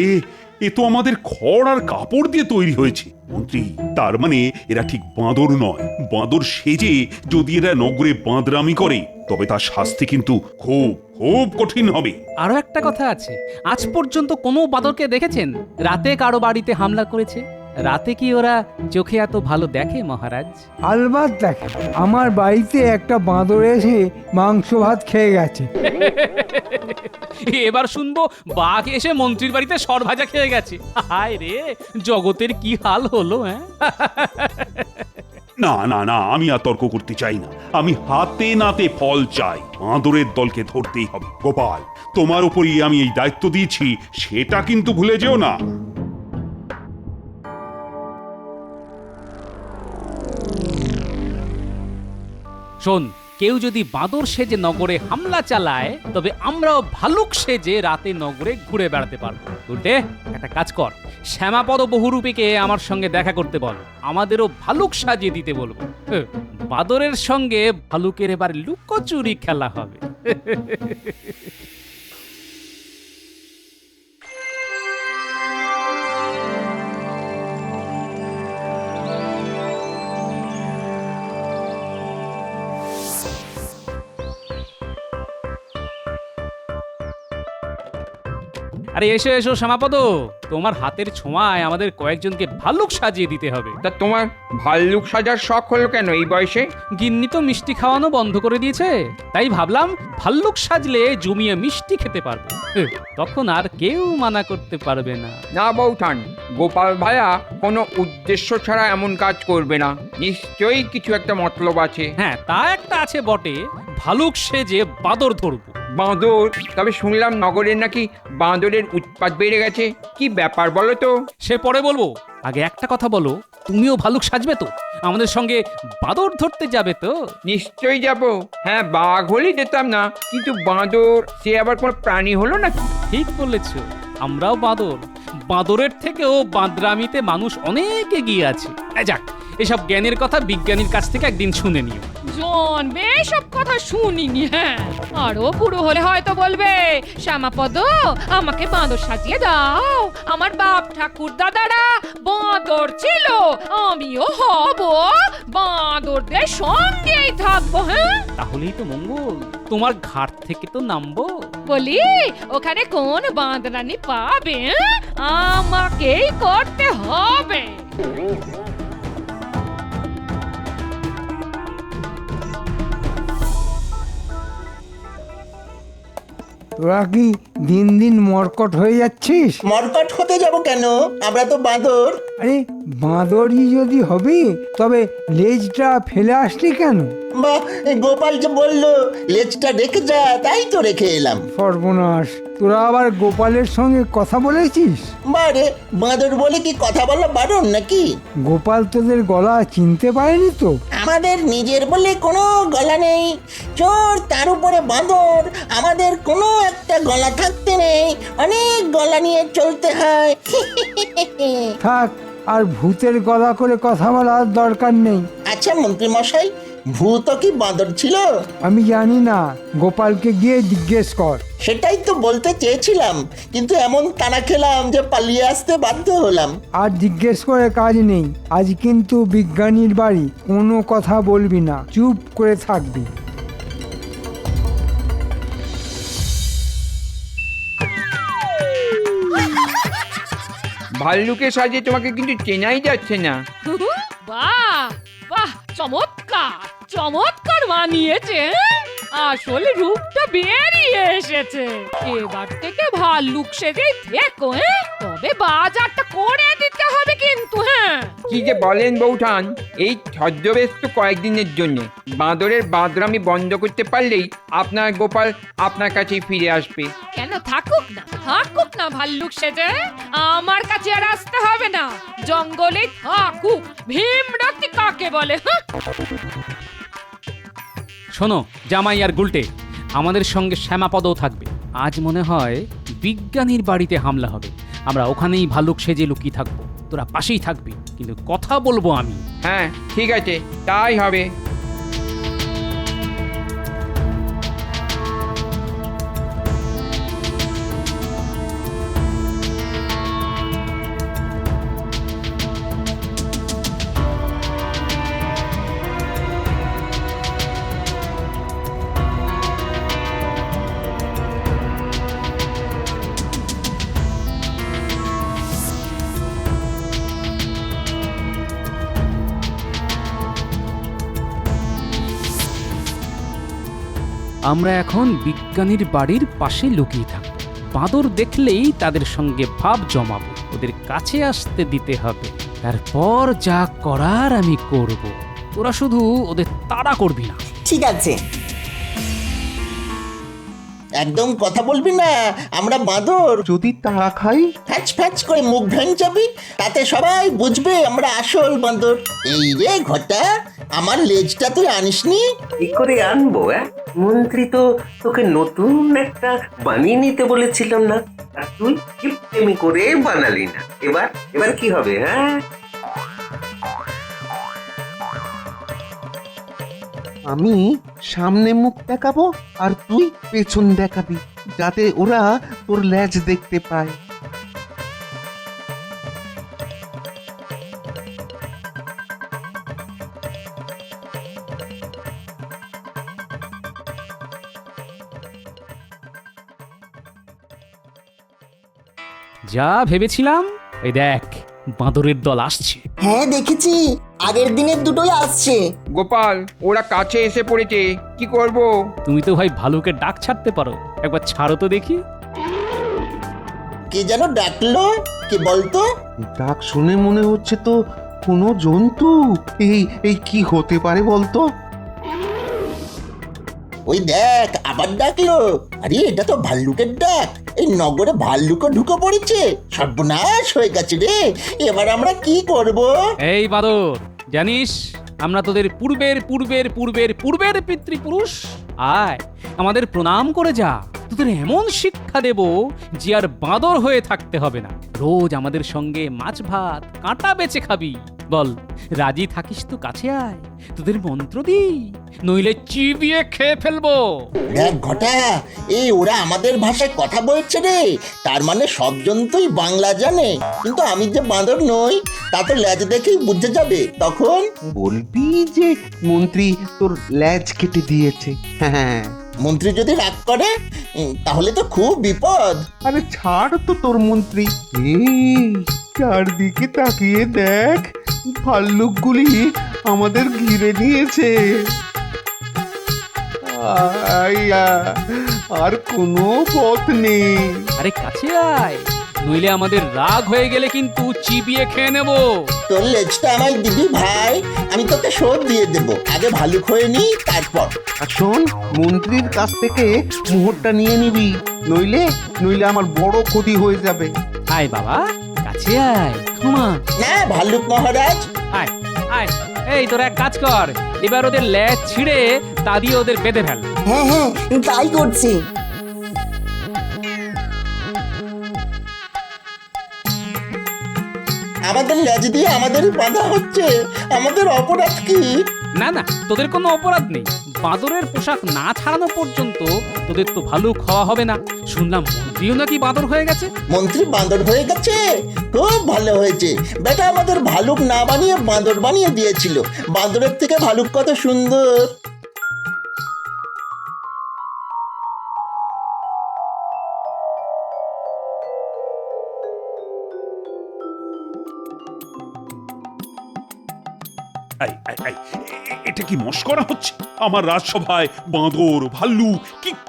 Speaker 7: এ তো আমাদের খড় আর কাপড় দিয়ে তৈরি হয়েছে মন্ত্রী। তার মানে এরা ঠিক বাঁদর নয়। বাঁদর সেজে যদি এরা নগরে বাঁদরামি করে, তবে তার শাস্তি কিন্তু খুব খুব কঠিন হবে।
Speaker 2: আরো একটা কথা আছে, আজ পর্যন্ত কোনো বাঁদরকে দেখেছেন রাতে কারো বাড়িতে হামলা করেছে? রাতে কি ওরা চোখে এত ভালো দেখে মহারাজ?
Speaker 8: আলবাত দেখে, আমার বাড়িতে একটা বাঁদর এসে মাংস ভাত খেয়ে গেছে।
Speaker 2: এবার শুনবো বাঘ এসে মন্ত্রীর বাড়িতে সরভাজা খেয়ে গেছে। হায় রে, জগতের কি হাল হলো! হ্যাঁ,
Speaker 7: না না না, আমি আর তর্ক করতে চাই না, আমি হাতে নাতে ফল চাই। বাঁদরের দলকে ধরতেই হবে। গোপাল, তোমার উপরই আমি এই দায়িত্ব দিয়েছি, সেটা কিন্তু ভুলে যেও না।
Speaker 2: শোন, কেউ যদি বাঁদর সেজে নগরে হামলা চালায়, তবে আমরাও ভালুক সেজে রাতে নগরে ঘুরে বেড়াতে পারবো। উল্টে একটা কাজ কর, শ্যামাপদ বহুরূপীকে আমার সঙ্গে দেখা করতে বল, আমাদেরও ভালুক সাজিয়ে দিতে বলবো। বাঁদরের সঙ্গে ভালুকের এবার লুকোচুরি খেলা হবে। আরে এসো এসো শ্যামাপদ, তোমার হাতের ছোঁয়ায় আমাদের কয়েকজনকে ভাল্লুক সাজিয়ে দিতে হবে।
Speaker 1: তা তোমার ভাল্লুক সাজার শখ হলো কেন এই বয়সে?
Speaker 2: গিন্নি তো মিষ্টি খাওয়ানো বন্ধ করে দিয়েছে, তাই ভাবলাম ভাল্লুক সাজলে জমিয়ে মিষ্টি খেতে পারবো, তখন আর কেউ মানা করতে পারবে না।
Speaker 1: না বৌঠান, গোপাল ভায়া কোনো উদ্দেশ্য ছাড়া এমন কাজ করবে না, নিশ্চয়ই কিছু একটা মতলব আছে।
Speaker 2: হ্যাঁ, তা একটা আছে বটে, ভালুক সেজে বাদর ধরবো,
Speaker 18: বাঁদর, তবে শুনলাম নগরের নাকি বাঁদরের উৎপাত বেড়ে গেছে। কি ব্যাপার বলো তো?
Speaker 2: সে পরে বলবো, আগে একটা কথা বলো, তুমিও ভালুক সাজবে তো? আমাদের সঙ্গে বাঁদর ধরতে যাবে তো?
Speaker 18: নিশ্চয়ই যাব। হ্যাঁ, বাঘ হলেই যেতাম না, কিন্তু বাঁদর সে আবার কোনো প্রাণী হলো নাকি?
Speaker 2: ঠিক বলেছ, আমরাও বাঁদর। বাঁদরের থেকেও বাঁদরামিতে মানুষ অনেক এগিয়ে আছে। যাক, এসব জ্ঞানের কথা বিজ্ঞানীর কাছ থেকে একদিন শুনে নিও।
Speaker 5: জন্মে সব কথা শুনিনি। হ্যাঁ, আরো বুড়ো হলে হয়তো বলবে, শ্যামাপদ আমাকে বাঁদর সাজিয়ে দাও, আমার বাপ ঠাকুর দাদারা বাঁদর ছিল, আমিও হব, বাঁদরদের সঙ্গেই থাকবো। হ্যাঁ,
Speaker 2: তাহলেই তো মঙ্গল, তোমার ঘাট থেকে তো নামবো।
Speaker 5: বলি ওখানে কোন বাঁদরানি পাবে? আমাকেই করতে হবে।
Speaker 8: তোরা কি দিন দিন মরকট হয়ে যাচ্ছিস?
Speaker 11: মরকট হতে যাব কেন? আমরা তো বাঁদর।
Speaker 8: আরে বাঁদরই যদি হবি তবে লেজটা ফেলে আসলি কেন?
Speaker 11: বা গোপাল যে বললো লেজটা রেখে যা, তাই তো রেখে এলাম।
Speaker 8: সর্বনাশ, তোরা আবার গোপালের সঙ্গে কথা বলেছিস?
Speaker 11: বারে, বাঁদর বলে কি কথা বলা বারণ নাকি?
Speaker 8: গোপাল তোদের গলা চিনতে পারেনি তো?
Speaker 11: আমাদের নিজের বলে কোনো গলা নেই, চোর তার উপরে বাঁদর, আমাদের কোনো একটা গলা থাকতে নেই, অনেক গলা নিয়ে চলতে হয়।
Speaker 8: থাক, আর ভূতের গলা করে কথা বলার দরকার নেই।
Speaker 11: আচ্ছা মন্ত্রী মশাই, ভূত কি বাঁদর ছিল?
Speaker 8: আমি জানি না, গোপালকে গিয়ে জিজ্ঞেস কর।
Speaker 11: সেটাই তো বলতে চেয়েছিলাম, কিন্তু এমন তাড়া খেলাম যে পালিয়ে আসতে বাধ্য হলাম।
Speaker 8: আর জিজ্ঞেস করে কাজ নেই, আজ কিন্তু বিজ্ঞানীর বাড়ি, কোনো কথা বলবি না, চুপ করে থাকবি।
Speaker 18: ভাল্লুকের সাজে তোমাকে কিন্তু চেনাই যাচ্ছে না।
Speaker 5: বাহ বাহ, চমৎকার চমৎকার মানিয়েছে। আসল রূপটা বেরিয়ে এসেছে। এবার থেকে ভাল্লুক সেজেই থেকো। তবে বাজারটা করে দিতে হবে কিন্তু। হ্যাঁ,
Speaker 18: কি যে বলেন বৌঠান, এই ছদ্মবেশ তো কয়েকদিনের জন্য। বাঁদরের বাঁদরামি বন্ধ করতে পারলেই আপনার গোপাল আপনার কাছেই ফিরে আসবে।
Speaker 5: কেন থাকুক না, থাকুক না ভাল্লুক সেজে, আমার কাছে আর আসতে হবে না, জঙ্গলে থাকুক। ভীমরতি কাকে বলে?
Speaker 2: শোনো জামাই আর গুলটে, আমাদের সঙ্গে শ্যামাপদও থাকবে। আজ মনে হয় বিজ্ঞানীর বাড়িতে হামলা হবে, আমরা ওখানেই ভালুক সেজে লুকিয়ে থাকবো। তোরা পাশেই থাকবি, কিন্তু কথা বলবো আমি।
Speaker 18: হ্যাঁ ঠিক আছে, তাই হবে।
Speaker 2: আমরা এখন বিজ্ঞানীর বাড়ির পাশে লুকিয়ে থাকবো। বাঁদর দেখলেই তাদের সঙ্গে ভাব জমাবো, ওদের কাছে আসতে দিতে হবে। তারপর যা করার আমি করব, তোরা শুধু ওদের তাড়া করবি না।
Speaker 17: ঠিক আছে।
Speaker 11: একদম কথা বলবি না, আমরা বাঁদর।
Speaker 4: যদি তাড়া খাই?
Speaker 11: ফ্যাচ ফ্যাচ করে মুখ ভেঙে যাবি, তাতে সবাই বুঝবে আমরা আসল বাঁদর। এই রে ঘটা, আমার লেজটা তুই আনিসনি?
Speaker 19: কি করে আনবো? মন্ত্রী তো তোকে নতুন একটা বানিয়ে নিতে বলেছিলাম না, আর তুই কিপটেমি করে বানালি না। এবার কি হবে? হ্যাঁ,
Speaker 4: আমি সামনে মুখ দেখাবো আর তুই পেছন দেখাবি, যাতে ওরা তোর লেজ দেখতে পায়।
Speaker 2: যা ভেবেছিলাম, এই দেখ বাঁদরের দল আসছে।
Speaker 17: হ্যাঁ দেখেছি, আগের দিনের দুটোই আসছে।
Speaker 18: গোপাল, ওরা কাছে এসে পড়েছে, কি করব?
Speaker 2: তুমি তো ভাই ভালুকের ডাক ছাড়তে পারো, একবার ছাড়ো তো দেখি।
Speaker 11: কে যেন ডাকলো, কে বলতো?
Speaker 4: ডাক শুনে মনে হচ্ছে তো কোনো জন্তু। এই কি হতে পারে বলতো?
Speaker 11: ওই দেখ আবার ডাকলো। আরে এটা তো ভাল্লুকের ডাক। এই নগরে ভাল্লুকও ঢুকে পড়েছে, সর্বনাশ হয়ে গেছে রে। এবার আমরা কি করব?
Speaker 2: এই বাদর, জানিস আমরা তোদের পূর্বের পূর্বের পূর্বের পূর্বের পিতৃপুরুষ। আয় আমাদের প্রণাম করে যা, তোদের এমন শিক্ষা দেব যে আর বাঁদর হয়ে থাকতে হবে না। রোজ আমাদের সঙ্গে মাছ ভাত কাঁটা বেচে খাবি। বল রাজি থাকিস তো কাছে আয়, তোদের মন্ত্র দি, নইলে চিবিয়ে খেয়ে ফেলবো।
Speaker 11: দেখ ঘটা, এই ওরা আমাদের ভাষায় কথা বলছে রে। তার মানে সব জন্তুই বাংলা জানে, কিন্তু আমি যে বাঁদর নই তা তো ল্যাজ দেখেই বুঝে যাবে। তখন
Speaker 4: বলবি যে মন্ত্রী তোর ল্যাজ কেটে দিয়েছে। হ্যাঁ,
Speaker 11: মন্ত্রী যদি রাগ করে তাহলে তো খুব বিপদ।
Speaker 4: আরে ছাড় তো তোর মন্ত্রী। এই চারদিকে তাকিয়ে দেখ, ভাল্লুকগুলি আমাদের ঘিরে নিয়েছে। আর কোনো পথ নেই।
Speaker 2: আরে কাছে আয়, নইলে আমাদের রাগ হয়ে গেলে কিন্তু চিবিয়ে খেয়ে নেব।
Speaker 11: তোর লেজটা আমায় দিবি ভাই, আমি তোকে শোধ দিয়ে দেব। আগে ভালুক হয়ে নি, তারপর।
Speaker 4: আর শোন, মন্ত্রীর কাছ থেকে মোহরটা নিয়ে নিবি, নইলে আমার বড় ক্ষতি হয়ে যাবে।
Speaker 2: আয় বাবা, কাছে আয়, ক্ষমা
Speaker 11: না ভাল্লুক মহারাজ।
Speaker 2: আয় আয়, এই তোরা এক কাজ কর, এবার ওদের লেজ ছিঁড়ে তা দিয়ে ওদের বেঁধে ফেল।
Speaker 17: হ্যাঁ হ্যাঁ, তাই করছি।
Speaker 11: আমাদের লেজ দিয়ে আমাদেরই বাঁধা হচ্ছে, আমাদের অপরাধ কি?
Speaker 2: না না, তোদের কোনো অপরাধ নেই। বাঁদরের পোশাক না ছাড়ানো পর্যন্ত তোদের তো ভালো খাওয়া হবে না। শুনলাম মন্ত্রীও নাকি বাঁদর হয়ে গেছে।
Speaker 11: মন্ত্রী বাঁদর হয়ে গেছে? খুব ভালো হয়েছে। বেটা আমাদের ভালুক না বানিয়ে বাঁদর বানিয়ে দিয়েছিল। বাঁদরের থেকে ভালুক কত সুন্দর।
Speaker 7: এটা কি মস্করা হচ্ছে? আমার রাজসভায় বাঁদর ভাল্লু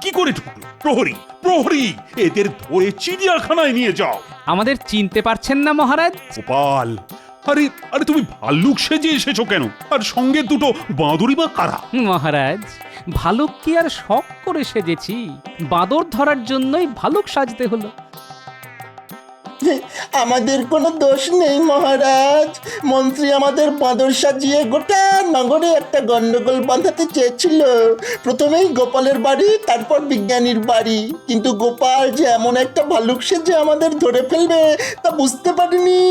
Speaker 7: কি করে ঢুকলো? প্রহরী প্রহরী, এদের ধরে চিড়িয়াখানায় নিয়ে যাও।
Speaker 2: আমাদের চিনতে পারছেন না মহারাজ?
Speaker 7: গোপাল, আরে আরে তুমি ভাল্লুক সেজে এসেছো কেন? আর সঙ্গে দুটো বাঁদরই বা কারা?
Speaker 2: মহারাজ, ভালুক কি আর শখ করে সেজেছি? বাঁদর ধরার জন্যই ভালুক সাজতে হলো।
Speaker 11: আমাদের কোনো দোষ নেই মহারাজ। মন্ত্রী আমাদের বাঁদর সাজিয়ে গোটা নগরে একটা গন্ডগোল বাঁধাতে চেয়েছিল। প্রথমেই গোপালের বাড়ি, তারপর বিজ্ঞানীর বাড়ি। কিন্তু গোপাল যে এমন একটা ভালুক সেজে আমাদের ধরে ফেলবে তা বুঝতে পারিনি।